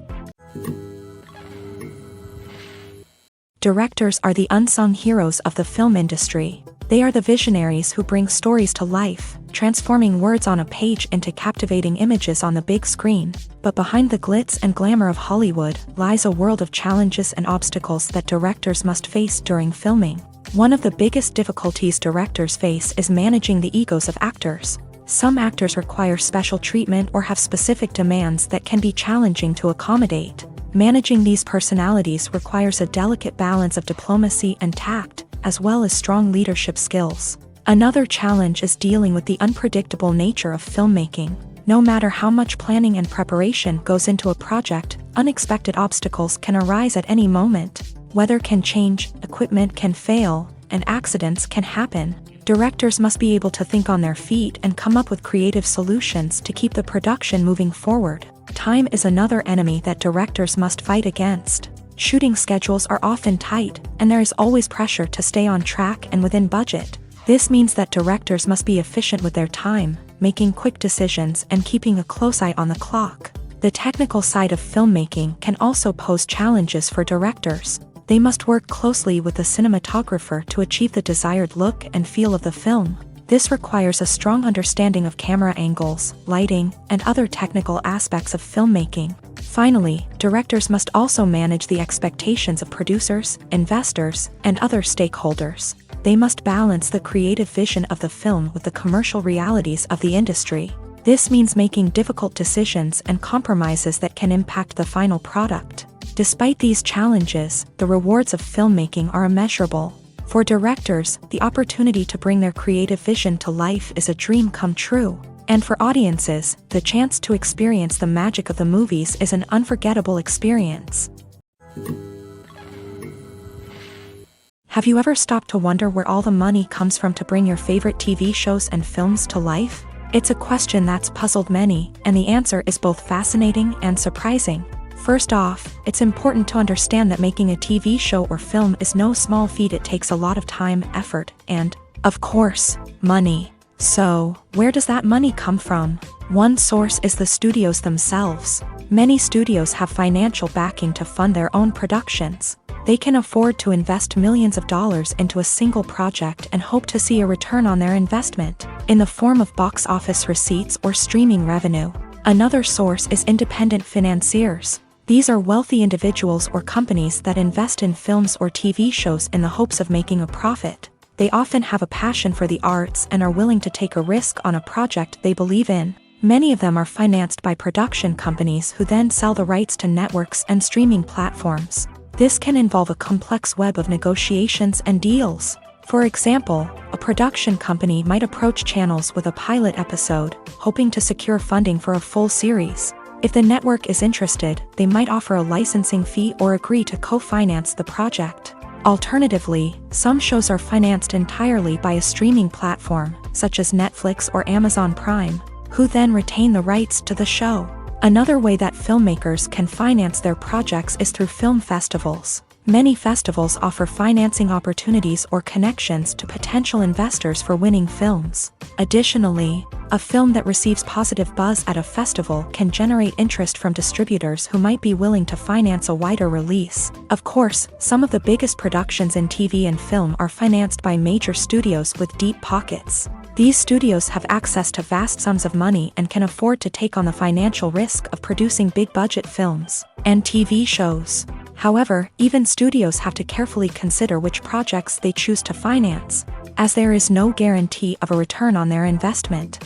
Directors are the unsung heroes of the film industry. They are the visionaries who bring stories to life, transforming words on a page into captivating images on the big screen. But behind the glitz and glamour of Hollywood lies a world of challenges and obstacles that directors must face during filming. One of the biggest difficulties directors face is managing the egos of actors. Some actors require special treatment or have specific demands that can be challenging to accommodate. Managing these personalities requires a delicate balance of diplomacy and tact, as well as strong leadership skills. Another challenge is dealing with the unpredictable nature of filmmaking. No matter how much planning and preparation goes into a project, unexpected obstacles can arise at any moment. Weather can change, equipment can fail, and accidents can happen. Directors must be able to think on their feet and come up with creative solutions to keep the production moving forward. Time is another enemy that directors must fight against. Shooting schedules are often tight, and there is always pressure to stay on track and within budget. This means that directors must be efficient with their time, making quick decisions and keeping a close eye on the clock. The technical side of filmmaking can also pose challenges for directors. They must work closely with the cinematographer to achieve the desired look and feel of the film. This requires a strong understanding of camera angles, lighting, and other technical aspects of filmmaking. Finally, directors must also manage the expectations of producers, investors, and other stakeholders. They must balance the creative vision of the film with the commercial realities of the industry. This means making difficult decisions and compromises that can impact the final product. Despite these challenges, the rewards of filmmaking are immeasurable. For directors, the opportunity to bring their creative vision to life is a dream come true. And for audiences, the chance to experience the magic of the movies is an unforgettable experience. Have you ever stopped to wonder where all the money comes from to bring your favorite TV shows and films to life? It's a question that's puzzled many, and the answer is both fascinating and surprising. First off, it's important to understand that making a TV show or film is no small feat. It takes a lot of time, effort, and, of course, money. So, where does that money come from? One source is the studios themselves. Many studios have financial backing to fund their own productions. They can afford to invest millions of dollars into a single project and hope to see a return on their investment, in the form of box office receipts or streaming revenue. Another source is independent financiers. These are wealthy individuals or companies that invest in films or TV shows in the hopes of making a profit. They often have a passion for the arts and are willing to take a risk on a project they believe in. Many of them are financed by production companies who then sell the rights to networks and streaming platforms. This can involve a complex web of negotiations and deals. For example, a production company might approach channels with a pilot episode, hoping to secure funding for a full series. If the network is interested, they might offer a licensing fee or agree to co-finance the project. Alternatively, some shows are financed entirely by a streaming platform, such as Netflix or Amazon Prime, who then retain the rights to the show. Another way that filmmakers can finance their projects is through film festivals. Many festivals offer financing opportunities or connections to potential investors for winning films. Additionally, a film that receives positive buzz at a festival can generate interest from distributors who might be willing to finance a wider release. Of course, some of the biggest productions in TV and film are financed by major studios with deep pockets. These studios have access to vast sums of money and can afford to take on the financial risk of producing big-budget films and TV shows. However, even studios have to carefully consider which projects they choose to finance, as there is no guarantee of a return on their investment.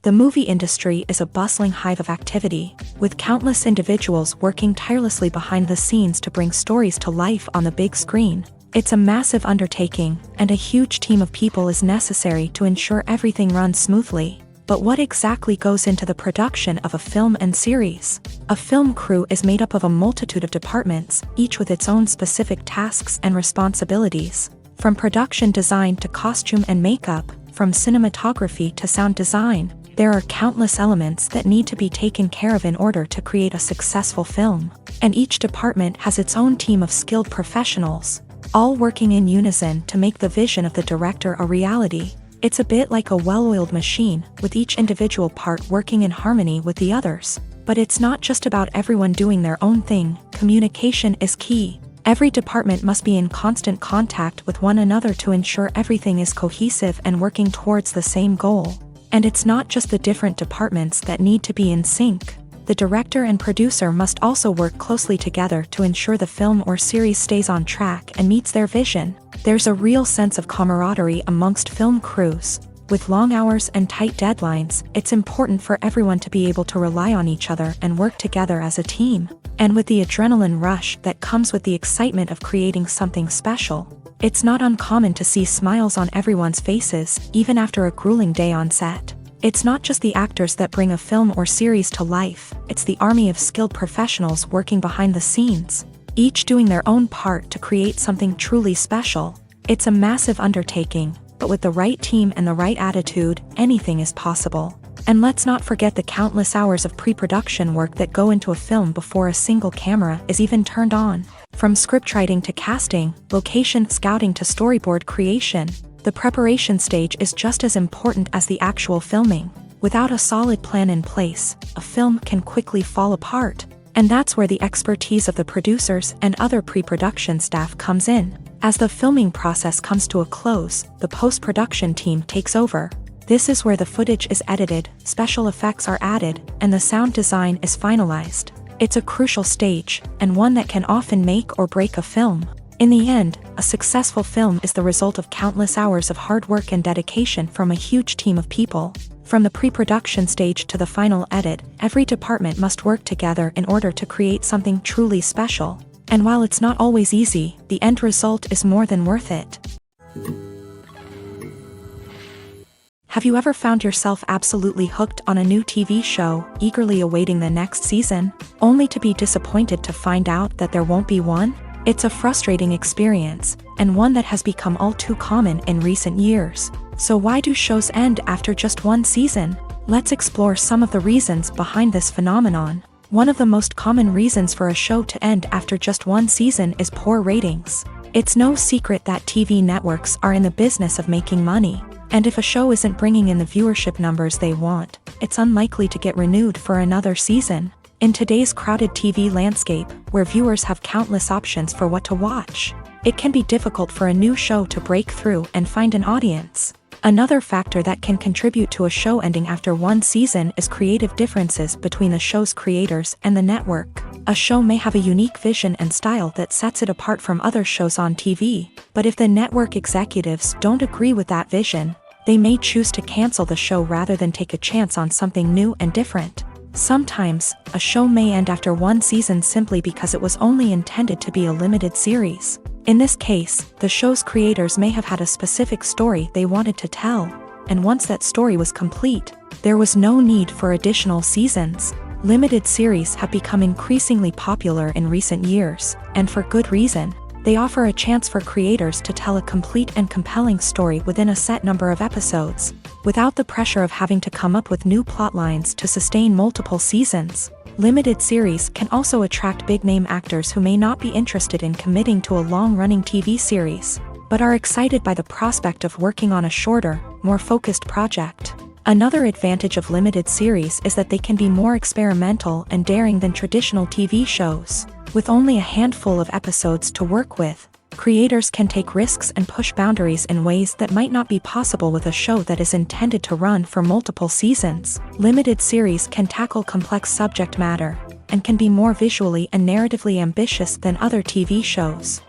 The movie industry is a bustling hive of activity, with countless individuals working tirelessly behind the scenes to bring stories to life on the big screen. It's a massive undertaking, and a huge team of people is necessary to ensure everything runs smoothly. But what exactly goes into the production of a film and series? A film crew is made up of a multitude of departments, each with its own specific tasks and responsibilities. From production design to costume and makeup, from cinematography to sound design, there are countless elements that need to be taken care of in order to create a successful film. And each department has its own team of skilled professionals, all working in unison to make the vision of the director a reality. It's a bit like a well-oiled machine, with each individual part working in harmony with the others. But it's not just about everyone doing their own thing. Communication is key. Every department must be in constant contact with one another to ensure everything is cohesive and working towards the same goal. And it's not just the different departments that need to be in sync. The director and producer must also work closely together to ensure the film or series stays on track and meets their vision. There's a real sense of camaraderie amongst film crews. With long hours and tight deadlines, it's important for everyone to be able to rely on each other and work together as a team. And with the adrenaline rush that comes with the excitement of creating something special, it's not uncommon to see smiles on everyone's faces, even after a grueling day on set. It's not just the actors that bring a film or series to life, it's the army of skilled professionals working behind the scenes, each doing their own part to create something truly special. It's a massive undertaking, but with the right team and the right attitude, anything is possible. And let's not forget the countless hours of pre-production work that go into a film before a single camera is even turned on. From scriptwriting to casting, location scouting to storyboard creation, the preparation stage is just as important as the actual filming. Without a solid plan in place, a film can quickly fall apart. And that's where the expertise of the producers and other pre-production staff comes in. As the filming process comes to a close, the post-production team takes over. This is where the footage is edited, special effects are added, and the sound design is finalized. It's a crucial stage, and one that can often make or break a film. In the end, a successful film is the result of countless hours of hard work and dedication from a huge team of people. From the pre-production stage to the final edit, every department must work together in order to create something truly special. And while it's not always easy, the end result is more than worth it. Have you ever found yourself absolutely hooked on a new TV show, eagerly awaiting the next season, only to be disappointed to find out that there won't be one? It's a frustrating experience, and one that has become all too common in recent years. So why do shows end after just one season? Let's explore some of the reasons behind this phenomenon. One of the most common reasons for a show to end after just one season is poor ratings. It's no secret that TV networks are in the business of making money. And if a show isn't bringing in the viewership numbers they want, it's unlikely to get renewed for another season. In today's crowded TV landscape, where viewers have countless options for what to watch, it can be difficult for a new show to break through and find an audience. Another factor that can contribute to a show ending after one season is creative differences between the show's creators and the network. A show may have a unique vision and style that sets it apart from other shows on TV, but if the network executives don't agree with that vision, they may choose to cancel the show rather than take a chance on something new and different. Sometimes, a show may end after one season simply because it was only intended to be a limited series. In this case, the show's creators may have had a specific story they wanted to tell, and once that story was complete, there was no need for additional seasons. Limited series have become increasingly popular in recent years, and for good reason. They offer a chance for creators to tell a complete and compelling story within a set number of episodes, without the pressure of having to come up with new plot lines to sustain multiple seasons. Limited series can also attract big-name actors who may not be interested in committing to a long-running TV series, but are excited by the prospect of working on a shorter, more focused project. Another advantage of limited series is that they can be more experimental and daring than traditional TV shows. With only a handful of episodes to work with, creators can take risks and push boundaries in ways that might not be possible with a show that is intended to run for multiple seasons. Limited series can tackle complex subject matter, and can be more visually and narratively ambitious than other TV shows.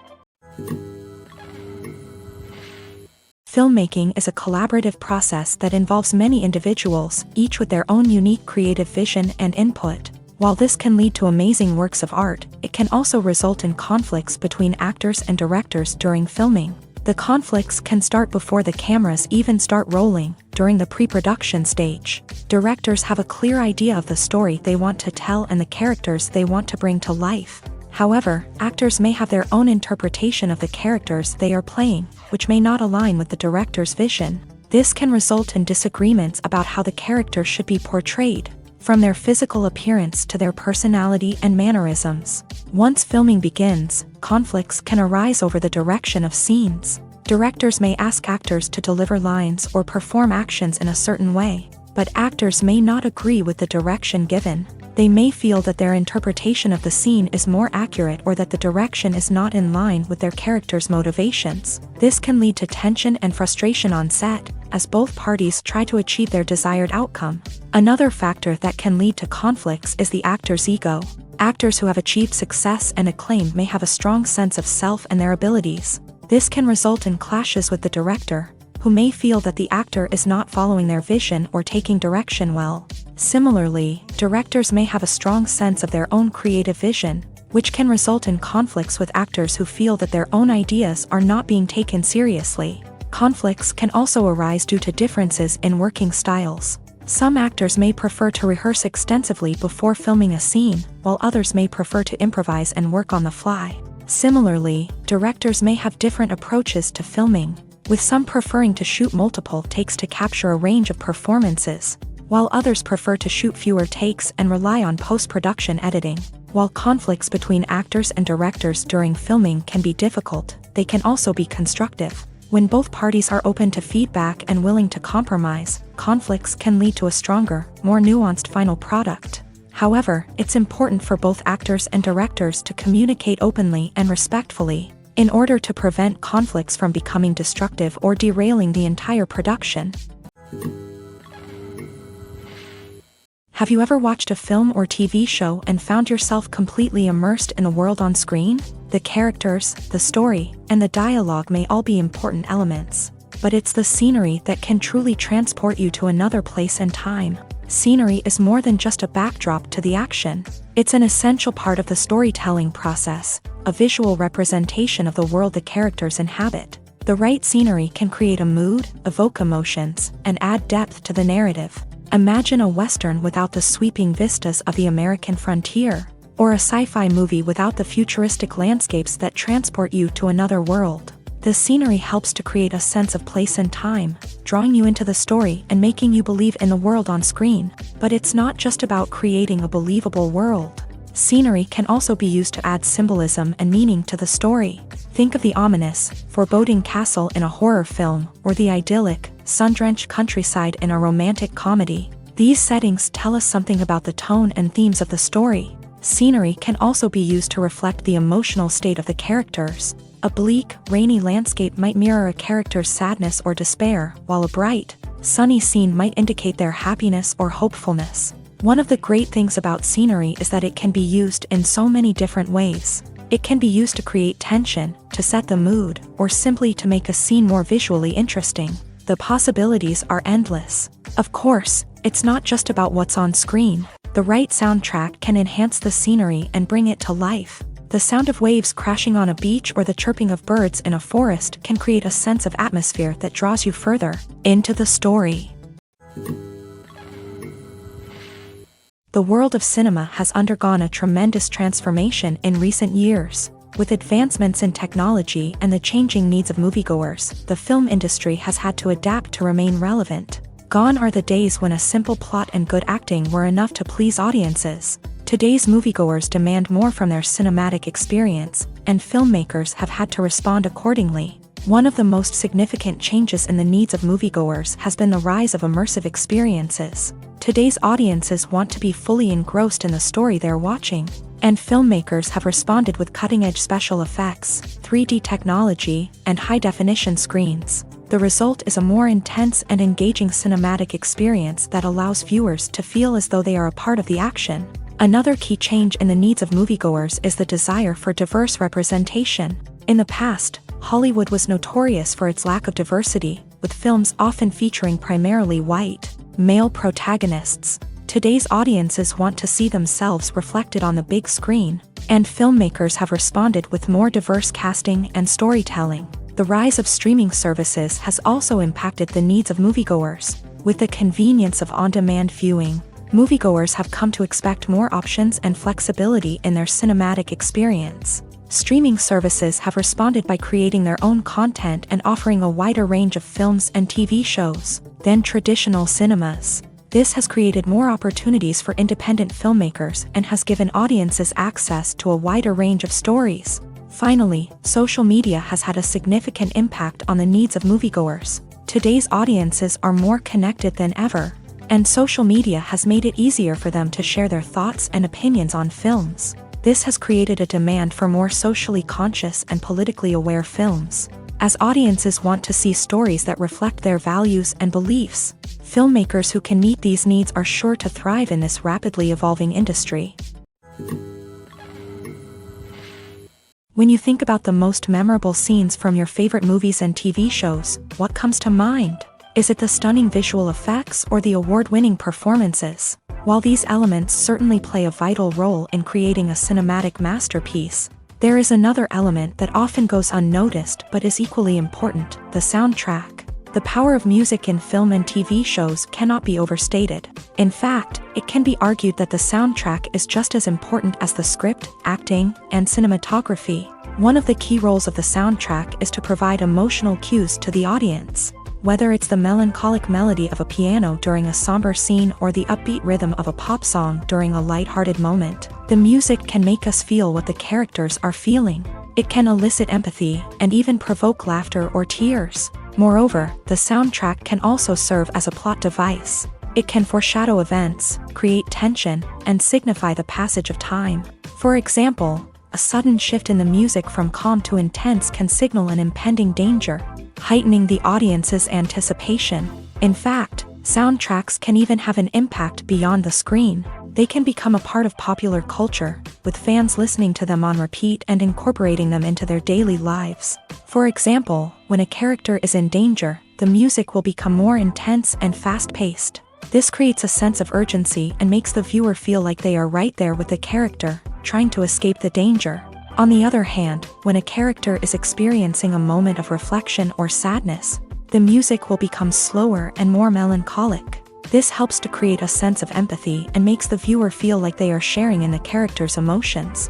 Filmmaking is a collaborative process that involves many individuals, each with their own unique creative vision and input. While this can lead to amazing works of art, it can also result in conflicts between actors and directors during filming. The conflicts can start before the cameras even start rolling, during the pre-production stage. Directors have a clear idea of the story they want to tell and the characters they want to bring to life. However, actors may have their own interpretation of the characters they are playing, which may not align with the director's vision. This can result in disagreements about how the character should be portrayed, from their physical appearance to their personality and mannerisms. Once filming begins, conflicts can arise over the direction of scenes. Directors may ask actors to deliver lines or perform actions in a certain way, but actors may not agree with the direction given. They may feel that their interpretation of the scene is more accurate or that the direction is not in line with their character's motivations. This can lead to tension and frustration on set, as both parties try to achieve their desired outcome. Another factor that can lead to conflicts is the actor's ego. Actors who have achieved success and acclaim may have a strong sense of self and their abilities. This can result in clashes with the director, who may feel that the actor is not following their vision or taking direction well. Similarly, directors may have a strong sense of their own creative vision, which can result in conflicts with actors who feel that their own ideas are not being taken seriously. Conflicts can also arise due to differences in working styles. Some actors may prefer to rehearse extensively before filming a scene, while others may prefer to improvise and work on the fly. Similarly, directors may have different approaches to filming, with some preferring to shoot multiple takes to capture a range of performances, while others prefer to shoot fewer takes and rely on post-production editing. While conflicts between actors and directors during filming can be difficult, they can also be constructive. When both parties are open to feedback and willing to compromise, conflicts can lead to a stronger, more nuanced final product. However, it's important for both actors and directors to communicate openly and respectfully, in order to prevent conflicts from becoming destructive or derailing the entire production. Have you ever watched a film or TV show and found yourself completely immersed in the world on screen? The characters, the story, and the dialogue may all be important elements, but it's the scenery that can truly transport you to another place and time. Scenery is more than just a backdrop to the action. It's an essential part of the storytelling process, a visual representation of the world the characters inhabit. The right scenery can create a mood, evoke emotions, and add depth to the narrative. Imagine a Western without the sweeping vistas of the American frontier, or a sci-fi movie without the futuristic landscapes that transport you to another world. The scenery helps to create a sense of place and time, drawing you into the story and making you believe in the world on screen. But it's not just about creating a believable world. Scenery can also be used to add symbolism and meaning to the story. Think of the ominous, foreboding castle in a horror film, or the idyllic, sun-drenched countryside in a romantic comedy. These settings tell us something about the tone and themes of the story. Scenery can also be used to reflect the emotional state of the characters. A bleak, rainy landscape might mirror a character's sadness or despair, while a bright, sunny scene might indicate their happiness or hopefulness. One of the great things about scenery is that it can be used in so many different ways. It can be used to create tension, to set the mood, or simply to make a scene more visually interesting. The possibilities are endless. Of course, it's not just about what's on screen. The right soundtrack can enhance the scenery and bring it to life. The sound of waves crashing on a beach or the chirping of birds in a forest can create a sense of atmosphere that draws you further into the story. The world of cinema has undergone a tremendous transformation in recent years. With advancements in technology and the changing needs of moviegoers, the film industry has had to adapt to remain relevant. Gone are the days when a simple plot and good acting were enough to please audiences. Today's moviegoers demand more from their cinematic experience, and filmmakers have had to respond accordingly. One of the most significant changes in the needs of moviegoers has been the rise of immersive experiences. Today's audiences want to be fully engrossed in the story they're watching, and filmmakers have responded with cutting-edge special effects, 3D technology, and high-definition screens. The result is a more intense and engaging cinematic experience that allows viewers to feel as though they are a part of the action. Another key change in the needs of moviegoers is the desire for diverse representation. In the past, Hollywood was notorious for its lack of diversity, with films often featuring primarily white, male protagonists. Today's audiences want to see themselves reflected on the big screen, and filmmakers have responded with more diverse casting and storytelling. The rise of streaming services has also impacted the needs of moviegoers. With the convenience of on-demand viewing, moviegoers have come to expect more options and flexibility in their cinematic experience. Streaming services have responded by creating their own content and offering a wider range of films and TV shows than traditional cinemas. This has created more opportunities for independent filmmakers and has given audiences access to a wider range of stories. Finally, social media has had a significant impact on the needs of moviegoers. Today's audiences are more connected than ever, and social media has made it easier for them to share their thoughts and opinions on films. This has created a demand for more socially conscious and politically aware films. As audiences want to see stories that reflect their values and beliefs, filmmakers who can meet these needs are sure to thrive in this rapidly evolving industry. When you think about the most memorable scenes from your favorite movies and TV shows, what comes to mind? Is it the stunning visual effects or the award-winning performances? While these elements certainly play a vital role in creating a cinematic masterpiece, there is another element that often goes unnoticed but is equally important: the soundtrack. The power of music in film and TV shows cannot be overstated. In fact, it can be argued that the soundtrack is just as important as the script, acting, and cinematography. One of the key roles of the soundtrack is to provide emotional cues to the audience. Whether it's the melancholic melody of a piano during a somber scene or the upbeat rhythm of a pop song during a lighthearted moment, the music can make us feel what the characters are feeling. It can elicit empathy and even provoke laughter or tears. Moreover, the soundtrack can also serve as a plot device. It can foreshadow events, create tension, and signify the passage of time. For example, a sudden shift in the music from calm to intense can signal an impending danger, heightening the audience's anticipation. In fact, soundtracks can even have an impact beyond the screen. They can become a part of popular culture, with fans listening to them on repeat and incorporating them into their daily lives. For example, when a character is in danger, the music will become more intense and fast-paced. This creates a sense of urgency and makes the viewer feel like they are right there with the character, trying to escape the danger. On the other hand, when a character is experiencing a moment of reflection or sadness, the music will become slower and more melancholic. This helps to create a sense of empathy and makes the viewer feel like they are sharing in the character's emotions.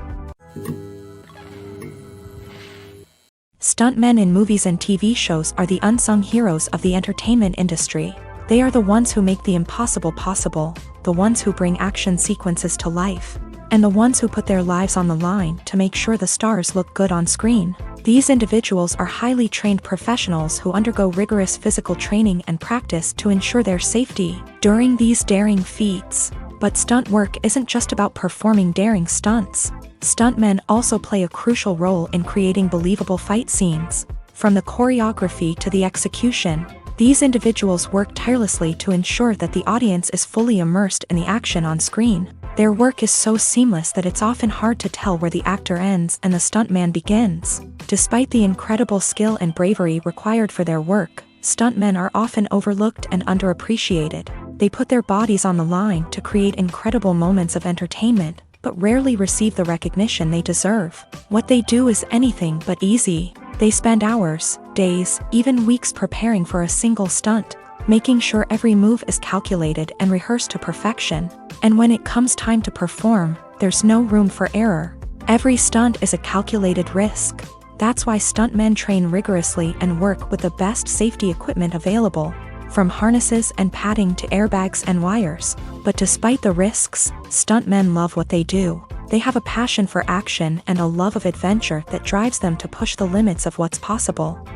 Stuntmen in movies and TV shows are the unsung heroes of the entertainment industry. They are the ones who make the impossible possible, the ones who bring action sequences to life, and the ones who put their lives on the line to make sure the stars look good on screen. These individuals are highly trained professionals who undergo rigorous physical training and practice to ensure their safety during these daring feats. But stunt work isn't just about performing daring stunts. Stuntmen also play a crucial role in creating believable fight scenes. From the choreography to the execution, these individuals work tirelessly to ensure that the audience is fully immersed in the action on screen. Their work is so seamless that it's often hard to tell where the actor ends and the stuntman begins. Despite the incredible skill and bravery required for their work, stuntmen are often overlooked and underappreciated. They put their bodies on the line to create incredible moments of entertainment, but rarely receive the recognition they deserve. What they do is anything but easy. They spend hours, days, even weeks preparing for a single stunt, making sure every move is calculated and rehearsed to perfection. And when it comes time to perform, there's no room for error. Every stunt is a calculated risk. That's why stuntmen train rigorously and work with the best safety equipment available, from harnesses and padding to airbags and wires. But despite the risks, stuntmen love what they do. They have a passion for action and a love of adventure that drives them to push the limits of what's possible.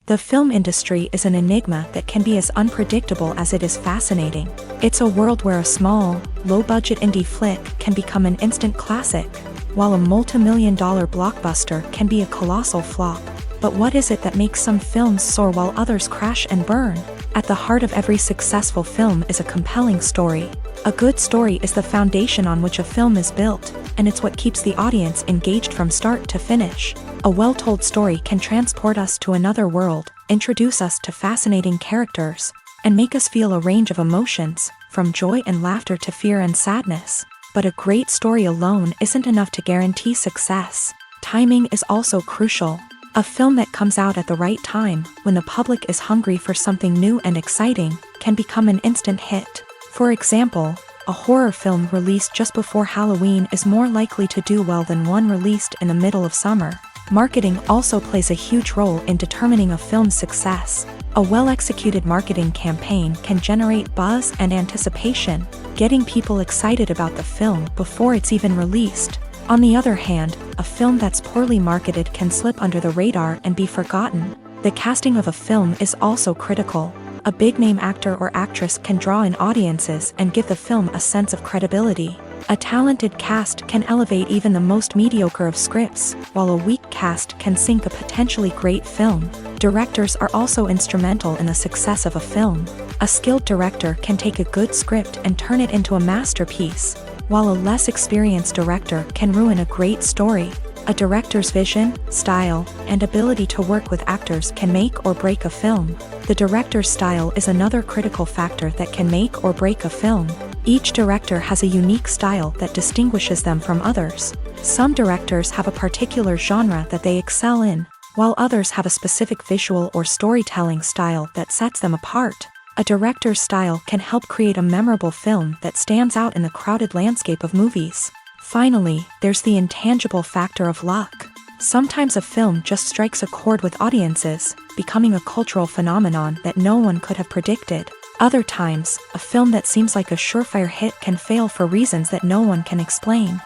The film industry is an enigma that can be as unpredictable as it is fascinating. It's a world where a small, low-budget indie flick can become an instant classic, while a multi-million-dollar blockbuster can be a colossal flop. But what is it that makes some films soar while others crash and burn? At the heart of every successful film is a compelling story. A good story is the foundation on which a film is built, and it's what keeps the audience engaged from start to finish. A well-told story can transport us to another world, introduce us to fascinating characters, and make us feel a range of emotions, from joy and laughter to fear and sadness. But a great story alone isn't enough to guarantee success. Timing is also crucial. A film that comes out at the right time, when the public is hungry for something new and exciting, can become an instant hit. For example, a horror film released just before Halloween is more likely to do well than one released in the middle of summer. Marketing also plays a huge role in determining a film's success. A well-executed marketing campaign can generate buzz and anticipation, getting people excited about the film before it's even released. On the other hand, a film that's poorly marketed can slip under the radar and be forgotten. The casting of a film is also critical. A big-name actor or actress can draw in audiences and give the film a sense of credibility. A talented cast can elevate even the most mediocre of scripts, while a weak cast can sink a potentially great film. Directors are also instrumental in the success of a film. A skilled director can take a good script and turn it into a masterpiece, while a less experienced director can ruin a great story. A director's vision, style, and ability to work with actors can make or break a film. The director's style is another critical factor that can make or break a film. Each director has a unique style that distinguishes them from others. Some directors have a particular genre that they excel in, while others have a specific visual or storytelling style that sets them apart. A director's style can help create a memorable film that stands out in the crowded landscape of movies. Finally, there's the intangible factor of luck. Sometimes a film just strikes a chord with audiences, becoming a cultural phenomenon that no one could have predicted. Other times, a film that seems like a surefire hit can fail for reasons that no one can explain.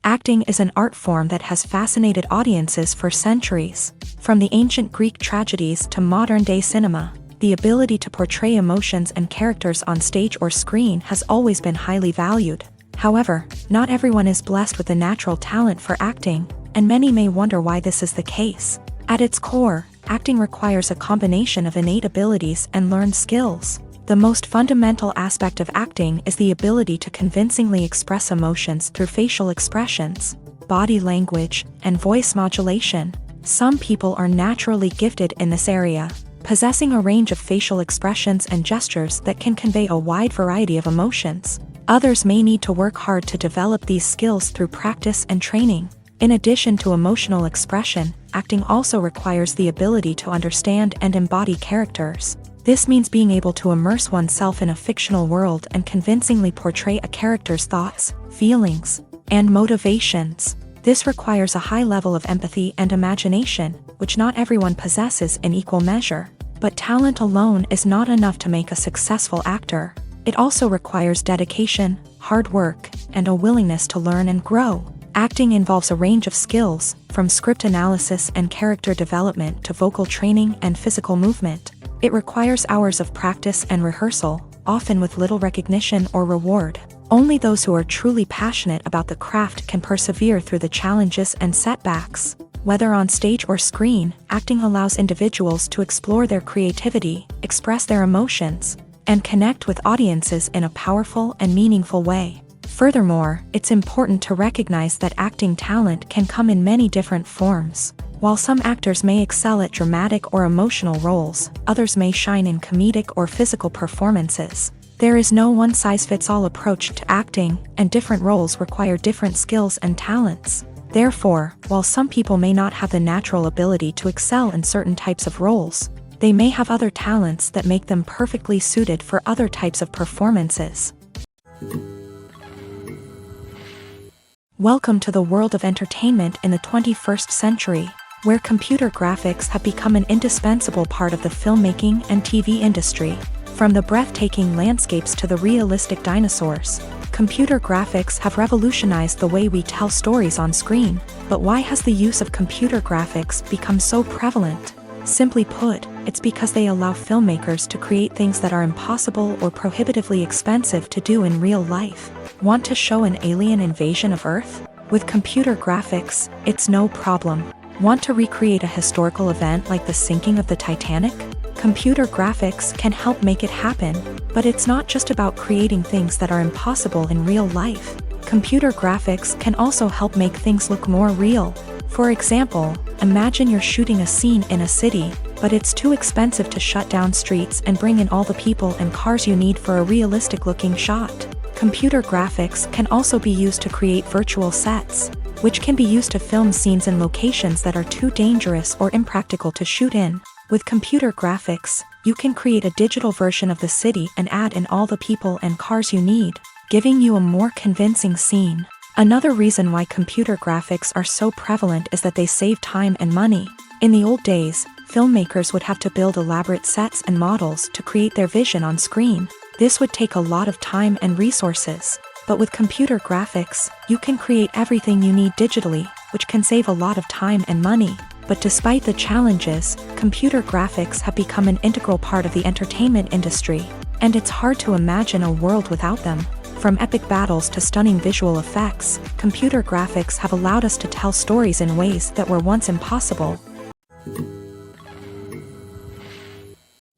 Acting is an art form that has fascinated audiences for centuries. From the ancient Greek tragedies to modern-day cinema, the ability to portray emotions and characters on stage or screen has always been highly valued. However, not everyone is blessed with a natural talent for acting, and many may wonder why this is the case. At its core, acting requires a combination of innate abilities and learned skills. The most fundamental aspect of acting is the ability to convincingly express emotions through facial expressions, body language, and voice modulation. Some people are naturally gifted in this area, possessing a range of facial expressions and gestures that can convey a wide variety of emotions. Others may need to work hard to develop these skills through practice and training. In addition to emotional expression, acting also requires the ability to understand and embody characters. This means being able to immerse oneself in a fictional world and convincingly portray a character's thoughts, feelings, and motivations. This requires a high level of empathy and imagination, which not everyone possesses in equal measure. But talent alone is not enough to make a successful actor. It also requires dedication, hard work, and a willingness to learn and grow. Acting involves a range of skills, from script analysis and character development to vocal training and physical movement. It requires hours of practice and rehearsal, often with little recognition or reward. Only those who are truly passionate about the craft can persevere through the challenges and setbacks. Whether on stage or screen, acting allows individuals to explore their creativity, express their emotions, and connect with audiences in a powerful and meaningful way. Furthermore, it's important to recognize that acting talent can come in many different forms. While some actors may excel at dramatic or emotional roles, others may shine in comedic or physical performances. There is no one-size-fits-all approach to acting, and different roles require different skills and talents. Therefore, while some people may not have the natural ability to excel in certain types of roles, they may have other talents that make them perfectly suited for other types of performances. Welcome to the world of entertainment in the 21st century, where computer graphics have become an indispensable part of the filmmaking and TV industry. From the breathtaking landscapes to the realistic dinosaurs, computer graphics have revolutionized the way we tell stories on screen. But why has the use of computer graphics become so prevalent? Simply put, it's because they allow filmmakers to create things that are impossible or prohibitively expensive to do in real life. Want to show an alien invasion of Earth? With computer graphics, it's no problem. Want to recreate a historical event like the sinking of the Titanic? Computer graphics can help make it happen. But it's not just about creating things that are impossible in real life. Computer graphics can also help make things look more real. For example, imagine you're shooting a scene in a city, but it's too expensive to shut down streets and bring in all the people and cars you need for a realistic-looking shot. Computer graphics can also be used to create virtual sets, which can be used to film scenes in locations that are too dangerous or impractical to shoot in. With computer graphics, you can create a digital version of the city and add in all the people and cars you need, giving you a more convincing scene. Another reason why computer graphics are so prevalent is that they save time and money. In the old days, filmmakers would have to build elaborate sets and models to create their vision on screen. This would take a lot of time and resources. But with computer graphics, you can create everything you need digitally, which can save a lot of time and money. But despite the challenges, computer graphics have become an integral part of the entertainment industry, and it's hard to imagine a world without them. From epic battles to stunning visual effects, computer graphics have allowed us to tell stories in ways that were once impossible.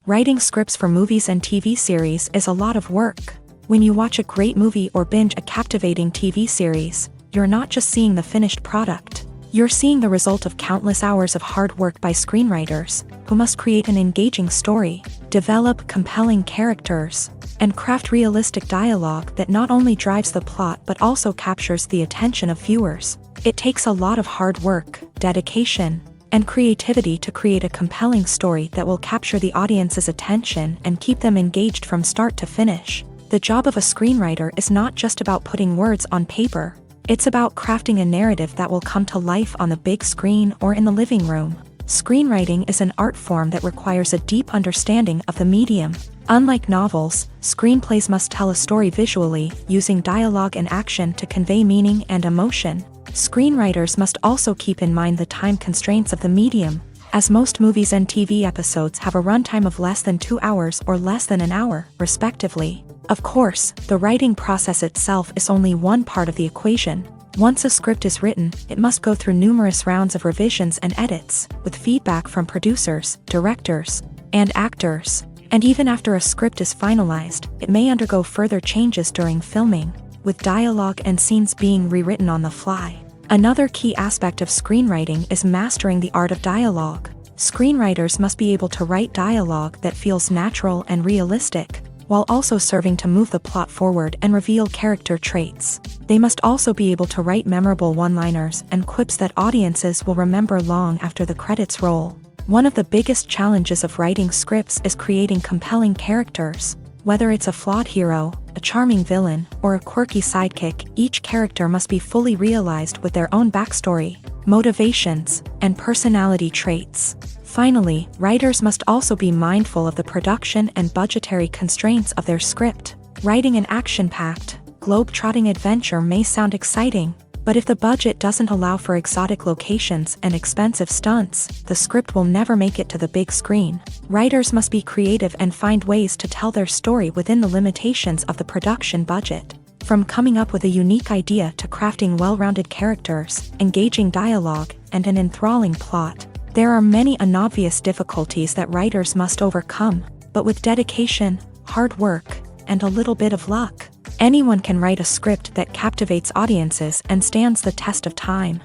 Writing scripts for movies and TV series is a lot of work. When you watch a great movie or binge a captivating TV series, you're not just seeing the finished product. You're seeing the result of countless hours of hard work by screenwriters, who must create an engaging story, develop compelling characters, and craft realistic dialogue that not only drives the plot but also captures the attention of viewers. It takes a lot of hard work, dedication, and creativity to create a compelling story that will capture the audience's attention and keep them engaged from start to finish. The job of a screenwriter is not just about putting words on paper. It's about crafting a narrative that will come to life on the big screen or in the living room. Screenwriting is an art form that requires a deep understanding of the medium. Unlike novels, screenplays must tell a story visually, using dialogue and action to convey meaning and emotion. Screenwriters must also keep in mind the time constraints of the medium, as most movies and TV episodes have a runtime of less than 2 hours or less than an hour, respectively. Of course, the writing process itself is only one part of the equation. Once a script is written, it must go through numerous rounds of revisions and edits, with feedback from producers, directors, and actors. And even after a script is finalized, it may undergo further changes during filming, with dialogue and scenes being rewritten on the fly. Another key aspect of screenwriting is mastering the art of dialogue. Screenwriters must be able to write dialogue that feels natural and realistic, while also serving to move the plot forward and reveal character traits. They must also be able to write memorable one-liners and quips that audiences will remember long after the credits roll. One of the biggest challenges of writing scripts is creating compelling characters. Whether it's a flawed hero, a charming villain, or a quirky sidekick, each character must be fully realized with their own backstory, motivations, and personality traits. Finally, writers must also be mindful of the production and budgetary constraints of their script. Writing an action-packed, globe-trotting adventure may sound exciting, but if the budget doesn't allow for exotic locations and expensive stunts, the script will never make it to the big screen. Writers must be creative and find ways to tell their story within the limitations of the production budget. From coming up with a unique idea to crafting well-rounded characters, engaging dialogue, and an enthralling plot, there are many unobvious difficulties that writers must overcome, but with dedication, hard work, and a little bit of luck, anyone can write a script that captivates audiences and stands the test of time.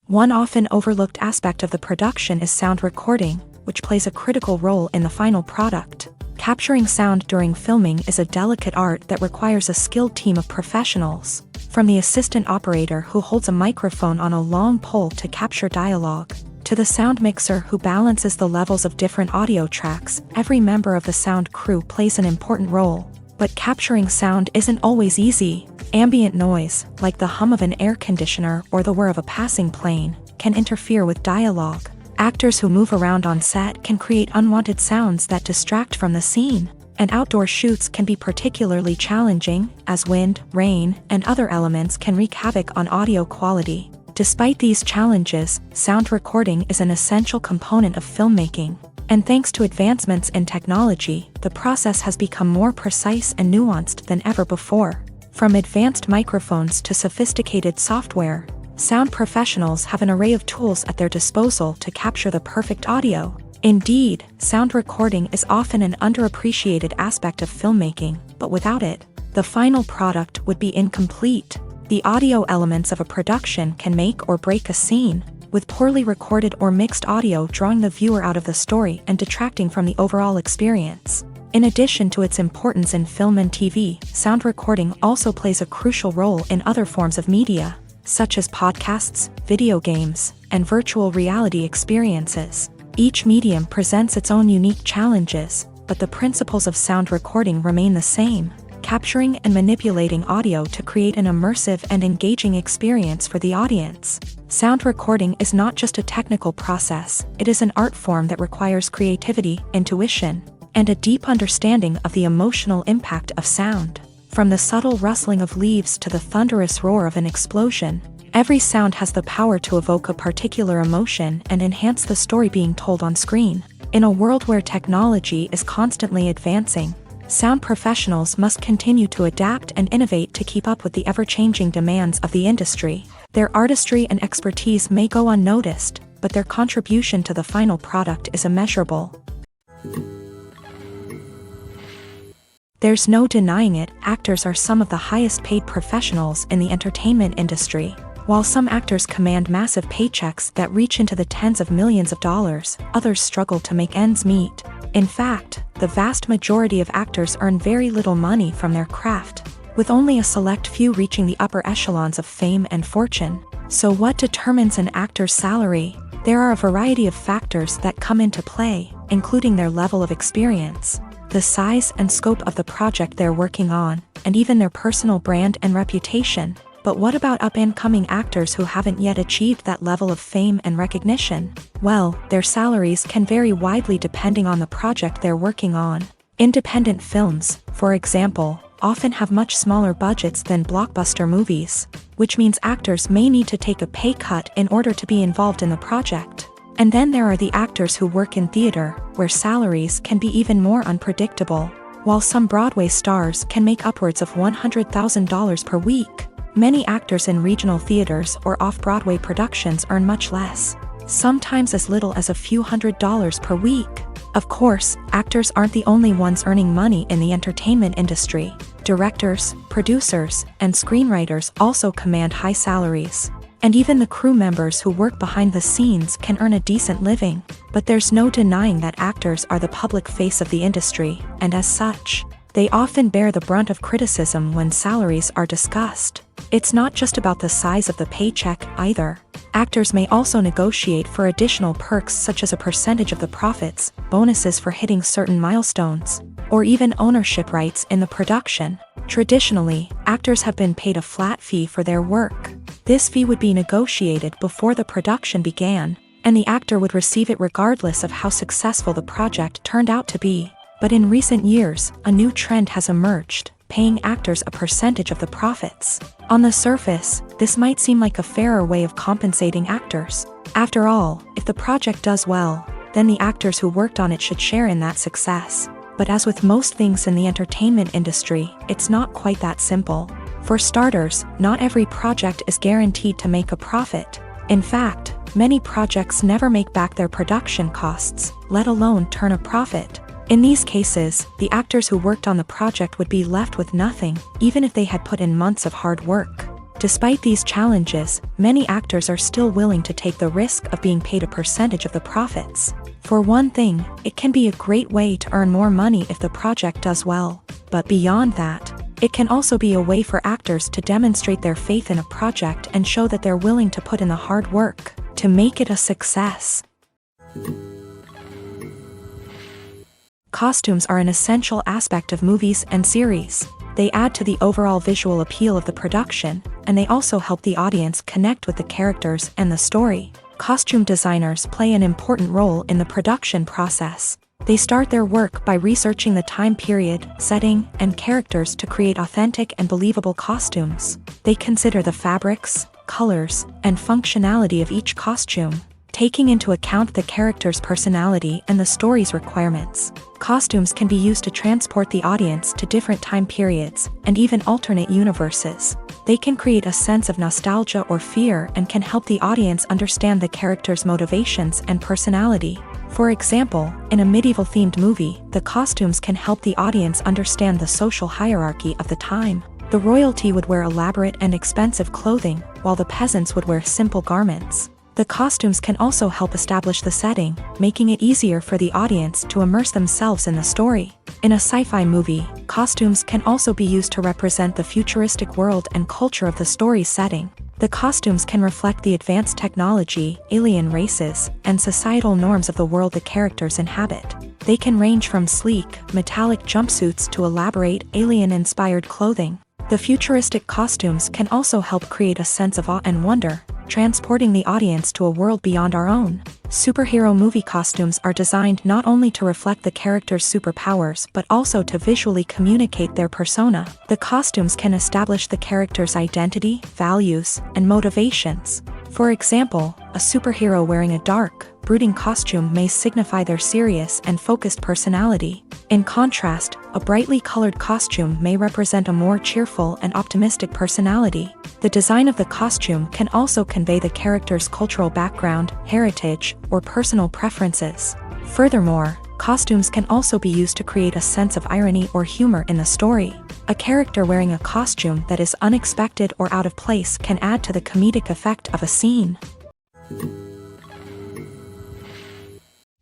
One often overlooked aspect of the production is sound recording, which plays a critical role in the final product. Capturing sound during filming is a delicate art that requires a skilled team of professionals. From the assistant operator who holds a microphone on a long pole to capture dialogue, to the sound mixer who balances the levels of different audio tracks, every member of the sound crew plays an important role. But capturing sound isn't always easy. Ambient noise, like the hum of an air conditioner or the whir of a passing plane, can interfere with dialogue. Actors who move around on set can create unwanted sounds that distract from the scene. And outdoor shoots can be particularly challenging, as wind, rain, and other elements can wreak havoc on audio quality. Despite these challenges, sound recording is an essential component of filmmaking. And thanks to advancements in technology, the process has become more precise and nuanced than ever before. From advanced microphones to sophisticated software, sound professionals have an array of tools at their disposal to capture the perfect audio. Indeed, sound recording is often an underappreciated aspect of filmmaking, but without it, the final product would be incomplete. The audio elements of a production can make or break a scene, with poorly recorded or mixed audio drawing the viewer out of the story and detracting from the overall experience. In addition to its importance in film and TV, sound recording also plays a crucial role in other forms of media, such as podcasts, video games, and virtual reality experiences. Each medium presents its own unique challenges, but the principles of sound recording remain the same, capturing and manipulating audio to create an immersive and engaging experience for the audience. Sound recording is not just a technical process, it is an art form that requires creativity, intuition, and a deep understanding of the emotional impact of sound. From the subtle rustling of leaves to the thunderous roar of an explosion, every sound has the power to evoke a particular emotion and enhance the story being told on screen. In a world where technology is constantly advancing, sound professionals must continue to adapt and innovate to keep up with the ever-changing demands of the industry. Their artistry and expertise may go unnoticed, but their contribution to the final product is immeasurable. There's no denying it, actors are some of the highest-paid professionals in the entertainment industry. While some actors command massive paychecks that reach into the tens of millions of dollars, others struggle to make ends meet. In fact, the vast majority of actors earn very little money from their craft, with only a select few reaching the upper echelons of fame and fortune. So what determines an actor's salary? There are a variety of factors that come into play, including their level of experience, the size and scope of the project they're working on, and even their personal brand and reputation. But what about up-and-coming actors who haven't yet achieved that level of fame and recognition? Well, their salaries can vary widely depending on the project they're working on. Independent films, for example, often have much smaller budgets than blockbuster movies, which means actors may need to take a pay cut in order to be involved in the project. And then there are the actors who work in theater, where salaries can be even more unpredictable. While some Broadway stars can make upwards of $100,000 per week, many actors in regional theaters or off-Broadway productions earn much less, sometimes as little as a few $100s per week. Of course, actors aren't the only ones earning money in the entertainment industry. Directors, producers, and screenwriters also command high salaries. And even the crew members who work behind the scenes can earn a decent living. But there's no denying that actors are the public face of the industry, and as such, they often bear the brunt of criticism when salaries are discussed. It's not just about the size of the paycheck, either. Actors may also negotiate for additional perks such as a percentage of the profits, bonuses for hitting certain milestones, or even ownership rights in the production. Traditionally, actors have been paid a flat fee for their work. This fee would be negotiated before the production began, and the actor would receive it regardless of how successful the project turned out to be. But in recent years, a new trend has emerged, paying actors a percentage of the profits. On the surface, this might seem like a fairer way of compensating actors. After all, if the project does well, then the actors who worked on it should share in that success. But as with most things in the entertainment industry, it's not quite that simple. For starters, not every project is guaranteed to make a profit. In fact, many projects never make back their production costs, let alone turn a profit. In these cases, the actors who worked on the project would be left with nothing, even if they had put in months of hard work. Despite these challenges, many actors are still willing to take the risk of being paid a percentage of the profits. For one thing, it can be a great way to earn more money if the project does well. But beyond that, it can also be a way for actors to demonstrate their faith in a project and show that they're willing to put in the hard work to make it a success. Costumes are an essential aspect of movies and series. They add to the overall visual appeal of the production, and they also help the audience connect with the characters and the story. Costume designers play an important role in the production process. They start their work by researching the time period, setting, and characters to create authentic and believable costumes. They consider the fabrics, colors, and functionality of each costume, taking into account the character's personality and the story's requirements. Costumes can be used to transport the audience to different time periods and even alternate universes. They can create a sense of nostalgia or fear and can help the audience understand the character's motivations and personality. For example, in a medieval-themed movie, the costumes can help the audience understand the social hierarchy of the time. The royalty would wear elaborate and expensive clothing, while the peasants would wear simple garments. The costumes can also help establish the setting, making it easier for the audience to immerse themselves in the story. In a sci-fi movie, costumes can also be used to represent the futuristic world and culture of the story's setting. The costumes can reflect the advanced technology, alien races, and societal norms of the world the characters inhabit. They can range from sleek, metallic jumpsuits to elaborate, alien-inspired clothing. The futuristic costumes can also help create a sense of awe and wonder, transporting the audience to a world beyond our own. Superhero movie costumes are designed not only to reflect the character's superpowers but also to visually communicate their persona. The costumes can establish the character's identity, values, and motivations. For example, a superhero wearing a dark, brooding costume may signify their serious and focused personality. In contrast, a brightly colored costume may represent a more cheerful and optimistic personality. The design of the costume can also convey the character's cultural background, heritage, or personal preferences. Furthermore, costumes can also be used to create a sense of irony or humor in the story. A character wearing a costume that is unexpected or out of place can add to the comedic effect of a scene.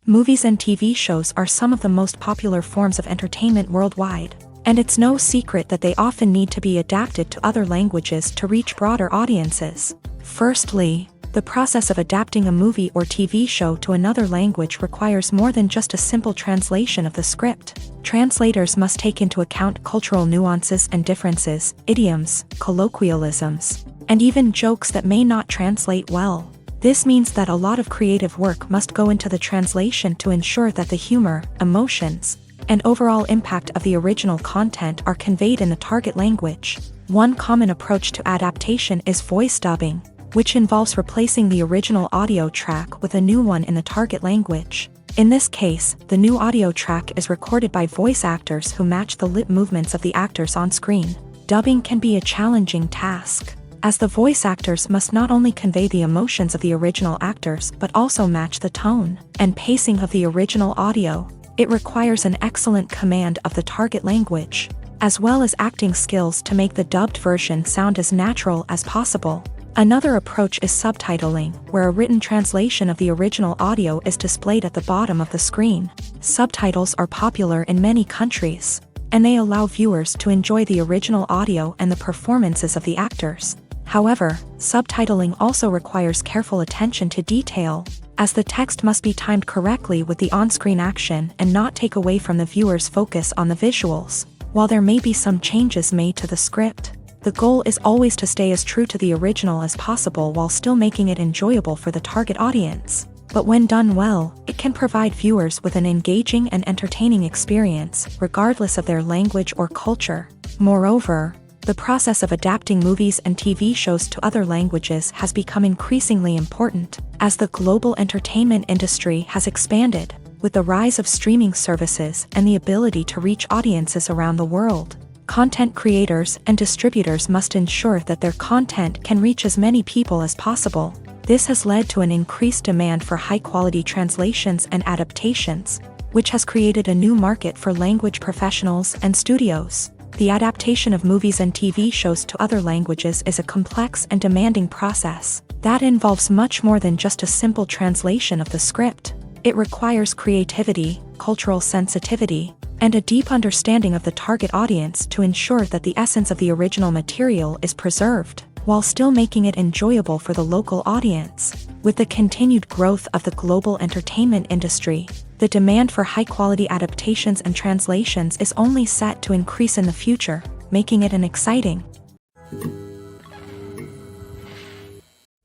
Movies and TV shows are some of the most popular forms of entertainment worldwide, and it's no secret that they often need to be adapted to other languages to reach broader audiences. Firstly, the process of adapting a movie or TV show to another language requires more than just a simple translation of the script. Translators must take into account cultural nuances and differences, idioms, colloquialisms, and even jokes that may not translate well. This means that a lot of creative work must go into the translation to ensure that the humor, emotions, and overall impact of the original content are conveyed in the target language. One common approach to adaptation is voice dubbing, which involves replacing the original audio track with a new one in the target language. In this case, the new audio track is recorded by voice actors who match the lip movements of the actors on screen. Dubbing can be a challenging task, as the voice actors must not only convey the emotions of the original actors but also match the tone and pacing of the original audio. It requires an excellent command of the target language, as well as acting skills to make the dubbed version sound as natural as possible. Another approach is subtitling, where a written translation of the original audio is displayed at the bottom of the screen. Subtitles are popular in many countries, and they allow viewers to enjoy the original audio and the performances of the actors. However, subtitling also requires careful attention to detail, as the text must be timed correctly with the on-screen action and not take away from the viewer's focus on the visuals. While there may be some changes made to the script, the goal is always to stay as true to the original as possible while still making it enjoyable for the target audience. But when done well, it can provide viewers with an engaging and entertaining experience, regardless of their language or culture. Moreover, the process of adapting movies and TV shows to other languages has become increasingly important, as the global entertainment industry has expanded, with the rise of streaming services and the ability to reach audiences around the world. Content creators and distributors must ensure that their content can reach as many people as possible. This has led to an increased demand for high-quality translations and adaptations, which has created a new market for language professionals and studios. The adaptation of movies and TV shows to other languages is a complex and demanding process that involves much more than just a simple translation of the script. It requires creativity, cultural sensitivity, and a deep understanding of the target audience to ensure that the essence of the original material is preserved, while still making it enjoyable for the local audience. With the continued growth of the global entertainment industry, the demand for high-quality adaptations and translations is only set to increase in the future, making it an exciting.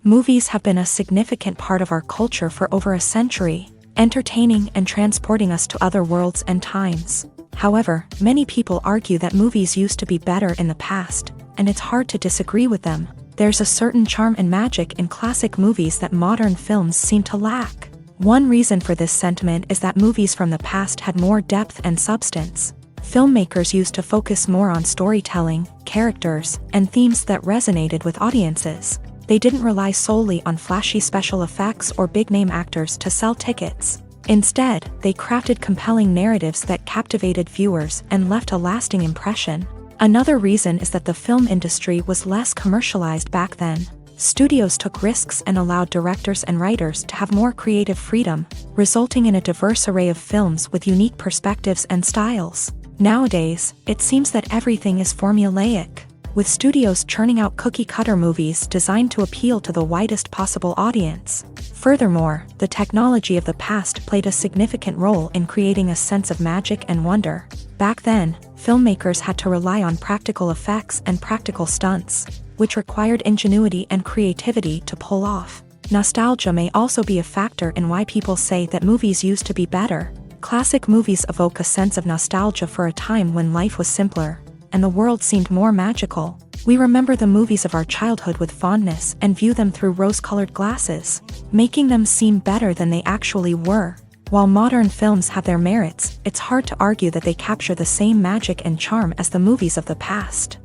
Movies have been a significant part of our culture for over a century, entertaining and transporting us to other worlds and times. However, many people argue that movies used to be better in the past, and it's hard to disagree with them. There's a certain charm and magic in classic movies that modern films seem to lack. One reason for this sentiment is that movies from the past had more depth and substance. Filmmakers used to focus more on storytelling, characters, and themes that resonated with audiences. They didn't rely solely on flashy special effects or big-name actors to sell tickets. Instead, they crafted compelling narratives that captivated viewers and left a lasting impression. Another reason is that the film industry was less commercialized back then. Studios took risks and allowed directors and writers to have more creative freedom, resulting in a diverse array of films with unique perspectives and styles. Nowadays, it seems that everything is formulaic, with studios churning out cookie-cutter movies designed to appeal to the widest possible audience. Furthermore, the technology of the past played a significant role in creating a sense of magic and wonder. Back then, filmmakers had to rely on practical effects and practical stunts, which required ingenuity and creativity to pull off. Nostalgia may also be a factor in why people say that movies used to be better. Classic movies evoke a sense of nostalgia for a time when life was simpler, and the world seemed more magical. We remember the movies of our childhood with fondness and view them through rose-colored glasses, making them seem better than they actually were. While modern films have their merits, it's hard to argue that they capture the same magic and charm as the movies of the past.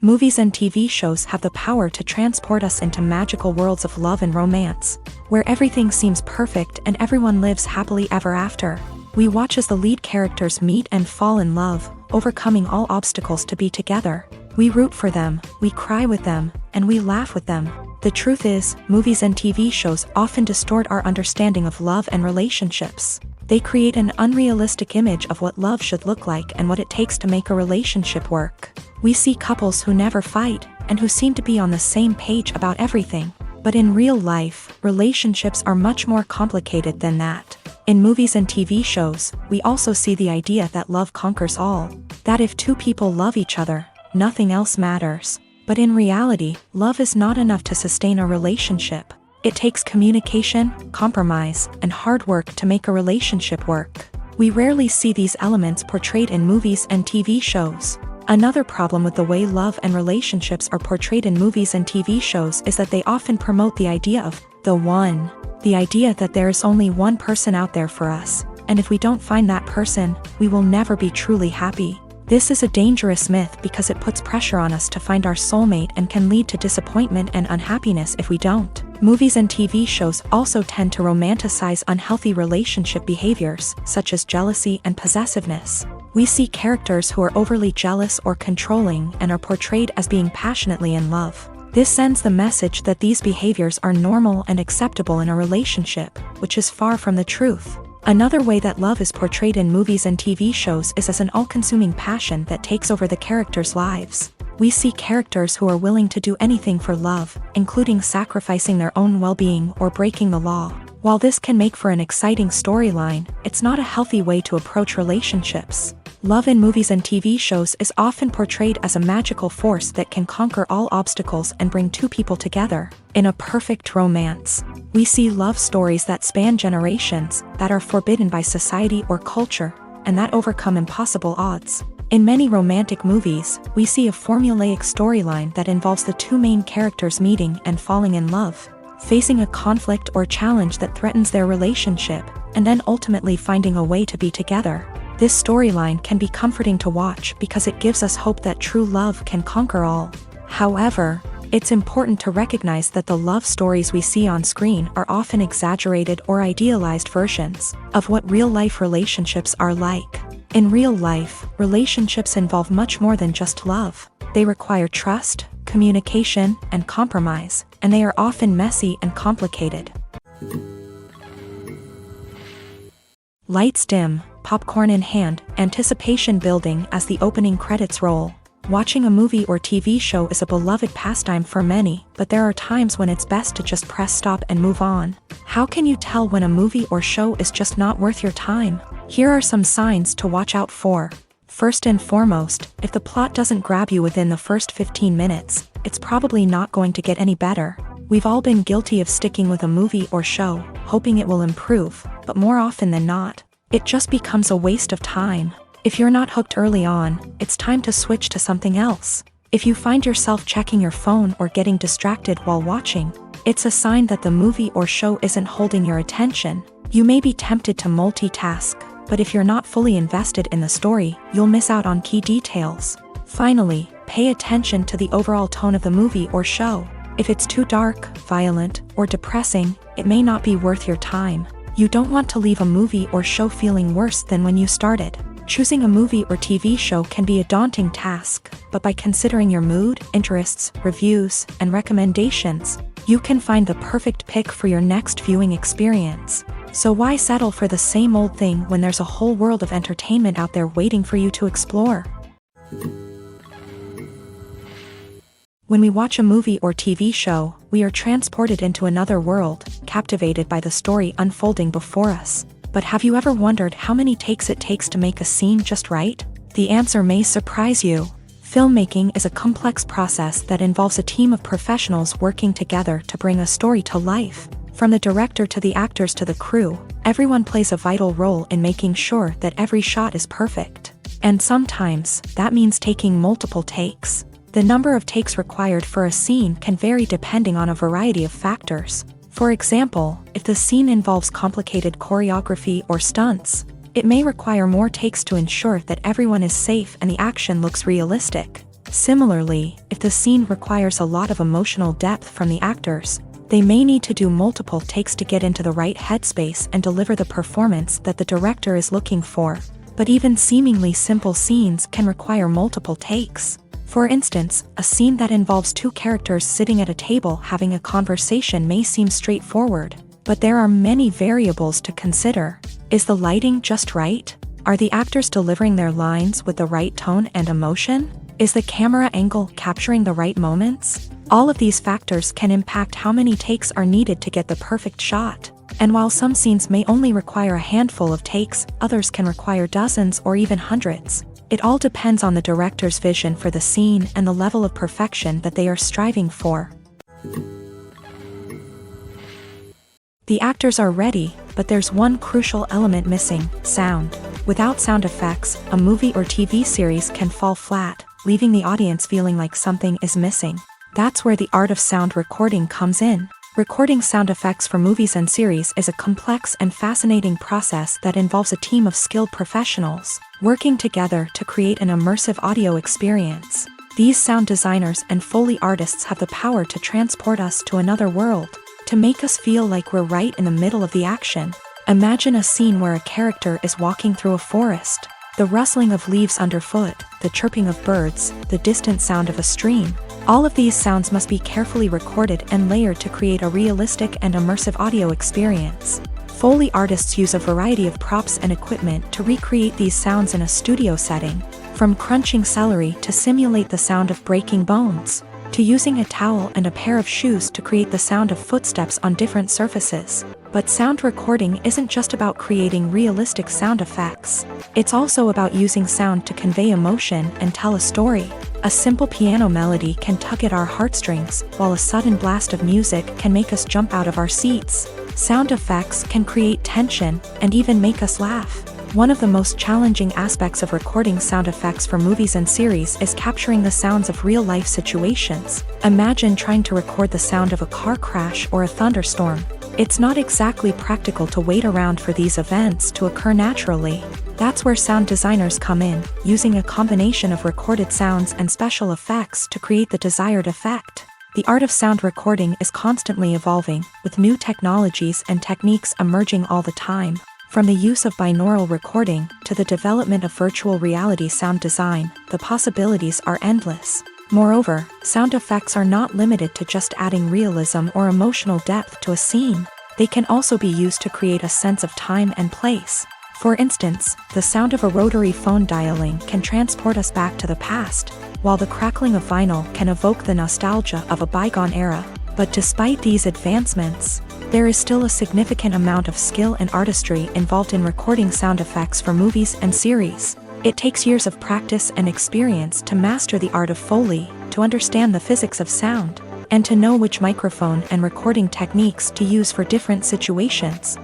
Movies and TV shows have the power to transport us into magical worlds of love and romance, where everything seems perfect and everyone lives happily ever after. We watch as the lead characters meet and fall in love, overcoming all obstacles to be together. We root for them, we cry with them, and we laugh with them. The truth is, movies and TV shows often distort our understanding of love and relationships. They create an unrealistic image of what love should look like and what it takes to make a relationship work. We see couples who never fight, and who seem to be on the same page about everything. But in real life, relationships are much more complicated than that. In movies and TV shows, we also see the idea that love conquers all. That if two people love each other, nothing else matters. But in reality, love is not enough to sustain a relationship. It takes communication, compromise, and hard work to make a relationship work. We rarely see these elements portrayed in movies and TV shows. Another problem with the way love and relationships are portrayed in movies and TV shows is that they often promote the idea of the one. The idea that there is only one person out there for us, and if we don't find that person, we will never be truly happy. This is a dangerous myth because it puts pressure on us to find our soulmate and can lead to disappointment and unhappiness if we don't. Movies and TV shows also tend to romanticize unhealthy relationship behaviors, such as jealousy and possessiveness. We see characters who are overly jealous or controlling and are portrayed as being passionately in love. This sends the message that these behaviors are normal and acceptable in a relationship, which is far from the truth. Another way that love is portrayed in movies and TV shows is as an all-consuming passion that takes over the characters' lives. We see characters who are willing to do anything for love, including sacrificing their own well-being or breaking the law. While this can make for an exciting storyline, it's not a healthy way to approach relationships. Love in movies and TV shows is often portrayed as a magical force that can conquer all obstacles and bring two people together in a perfect romance. We see love stories that span generations, that are forbidden by society or culture, and that overcome impossible odds. In many romantic movies, we see a formulaic storyline that involves the two main characters meeting and falling in love, facing a conflict or challenge that threatens their relationship, and then ultimately finding a way to be together. This storyline can be comforting to watch because it gives us hope that true love can conquer all. However, it's important to recognize that the love stories we see on screen are often exaggerated or idealized versions of what real-life relationships are like. In real life, relationships involve much more than just love. They require trust, communication, and compromise, and they are often messy and complicated. Lights dim, popcorn in hand, anticipation building as the opening credits roll. Watching a movie or TV show is a beloved pastime for many, but there are times when it's best to just press stop and move on. How can you tell when a movie or show is just not worth your time? Here are some signs to watch out for. First and foremost, if the plot doesn't grab you within the first 15 minutes, it's probably not going to get any better. We've all been guilty of sticking with a movie or show, hoping it will improve, but more often than not, it just becomes a waste of time. If you're not hooked early on, it's time to switch to something else. If you find yourself checking your phone or getting distracted while watching, it's a sign that the movie or show isn't holding your attention. You may be tempted to multitask, but if you're not fully invested in the story, you'll miss out on key details. Finally, pay attention to the overall tone of the movie or show. If it's too dark, violent, or depressing, it may not be worth your time. You don't want to leave a movie or show feeling worse than when you started. Choosing a movie or TV show can be a daunting task, but by considering your mood, interests, reviews, and recommendations, you can find the perfect pick for your next viewing experience. So why settle for the same old thing when there's a whole world of entertainment out there waiting for you to explore? When we watch a movie or TV show, we are transported into another world, captivated by the story unfolding before us. But have you ever wondered how many takes it takes to make a scene just right? The answer may surprise you. Filmmaking is a complex process that involves a team of professionals working together to bring a story to life. From the director to the actors to the crew, everyone plays a vital role in making sure that every shot is perfect. And sometimes, that means taking multiple takes. The number of takes required for a scene can vary depending on a variety of factors. For example, if the scene involves complicated choreography or stunts, it may require more takes to ensure that everyone is safe and the action looks realistic. Similarly, if the scene requires a lot of emotional depth from the actors, they may need to do multiple takes to get into the right headspace and deliver the performance that the director is looking for. But even seemingly simple scenes can require multiple takes. For instance, a scene that involves two characters sitting at a table having a conversation may seem straightforward, but there are many variables to consider. Is the lighting just right? Are the actors delivering their lines with the right tone and emotion? Is the camera angle capturing the right moments? All of these factors can impact how many takes are needed to get the perfect shot. And while some scenes may only require a handful of takes, others can require dozens or even hundreds. It all depends on the director's vision for the scene and the level of perfection that they are striving for. The actors are ready, but there's one crucial element missing: sound. Without sound effects, a movie or TV series can fall flat, leaving the audience feeling like something is missing. That's where the art of sound recording comes in. Recording sound effects for movies and series is a complex and fascinating process that involves a team of skilled professionals working together to create an immersive audio experience. These sound designers and Foley artists have the power to transport us to another world, to make us feel like we're right in the middle of the action. Imagine a scene where a character is walking through a forest. The rustling of leaves underfoot, the chirping of birds, the distant sound of a stream. All of these sounds must be carefully recorded and layered to create a realistic and immersive audio experience. Foley artists use a variety of props and equipment to recreate these sounds in a studio setting, from crunching celery to simulate the sound of breaking bones, to using a towel and a pair of shoes to create the sound of footsteps on different surfaces. But sound recording isn't just about creating realistic sound effects. It's also about using sound to convey emotion and tell a story. A simple piano melody can tug at our heartstrings, while a sudden blast of music can make us jump out of our seats. Sound effects can create tension and even make us laugh. One of the most challenging aspects of recording sound effects for movies and series is capturing the sounds of real-life situations. Imagine trying to record the sound of a car crash or a thunderstorm. It's not exactly practical to wait around for these events to occur naturally. That's where sound designers come in, using a combination of recorded sounds and special effects to create the desired effect. The art of sound recording is constantly evolving, with new technologies and techniques emerging all the time. From the use of binaural recording to the development of virtual reality sound design, the possibilities are endless. Moreover, sound effects are not limited to just adding realism or emotional depth to a scene. They can also be used to create a sense of time and place. For instance, the sound of a rotary phone dialing can transport us back to the past, while the crackling of vinyl can evoke the nostalgia of a bygone era. But despite these advancements, there is still a significant amount of skill and artistry involved in recording sound effects for movies and series. It takes years of practice and experience to master the art of Foley, to understand the physics of sound, and to know which microphone and recording techniques to use for different situations.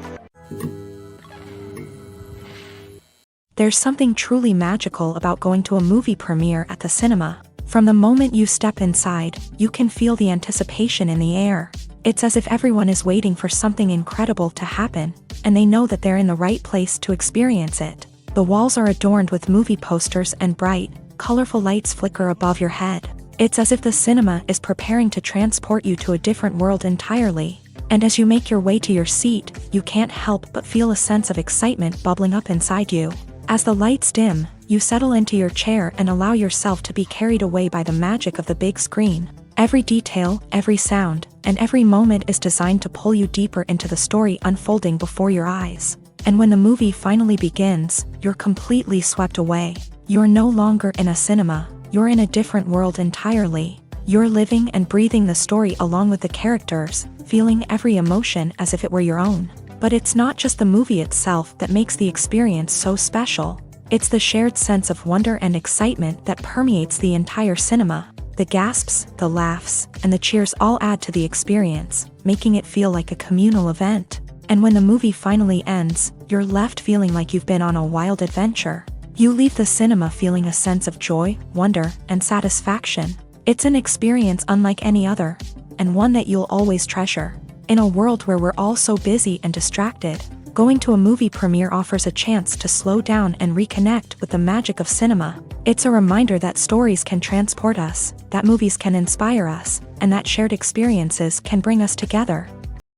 There's something truly magical about going to a movie premiere at the cinema. From the moment you step inside, you can feel the anticipation in the air. It's as if everyone is waiting for something incredible to happen, and they know that they're in the right place to experience it. The walls are adorned with movie posters and bright, colorful lights flicker above your head. It's as if the cinema is preparing to transport you to a different world entirely. And as you make your way to your seat, you can't help but feel a sense of excitement bubbling up inside you. As the lights dim, you settle into your chair and allow yourself to be carried away by the magic of the big screen. Every detail, every sound, and every moment is designed to pull you deeper into the story unfolding before your eyes. And when the movie finally begins, you're completely swept away. You're no longer in a cinema, you're in a different world entirely. You're living and breathing the story along with the characters, feeling every emotion as if it were your own. But it's not just the movie itself that makes the experience so special. It's the shared sense of wonder and excitement that permeates the entire cinema. The gasps, the laughs, and the cheers all add to the experience, making it feel like a communal event. And when the movie finally ends, you're left feeling like you've been on a wild adventure. You leave the cinema feeling a sense of joy, wonder, and satisfaction. It's an experience unlike any other, and one that you'll always treasure. In a world where we're all so busy and distracted, going to a movie premiere offers a chance to slow down and reconnect with the magic of cinema. It's a reminder that stories can transport us, that movies can inspire us, and that shared experiences can bring us together.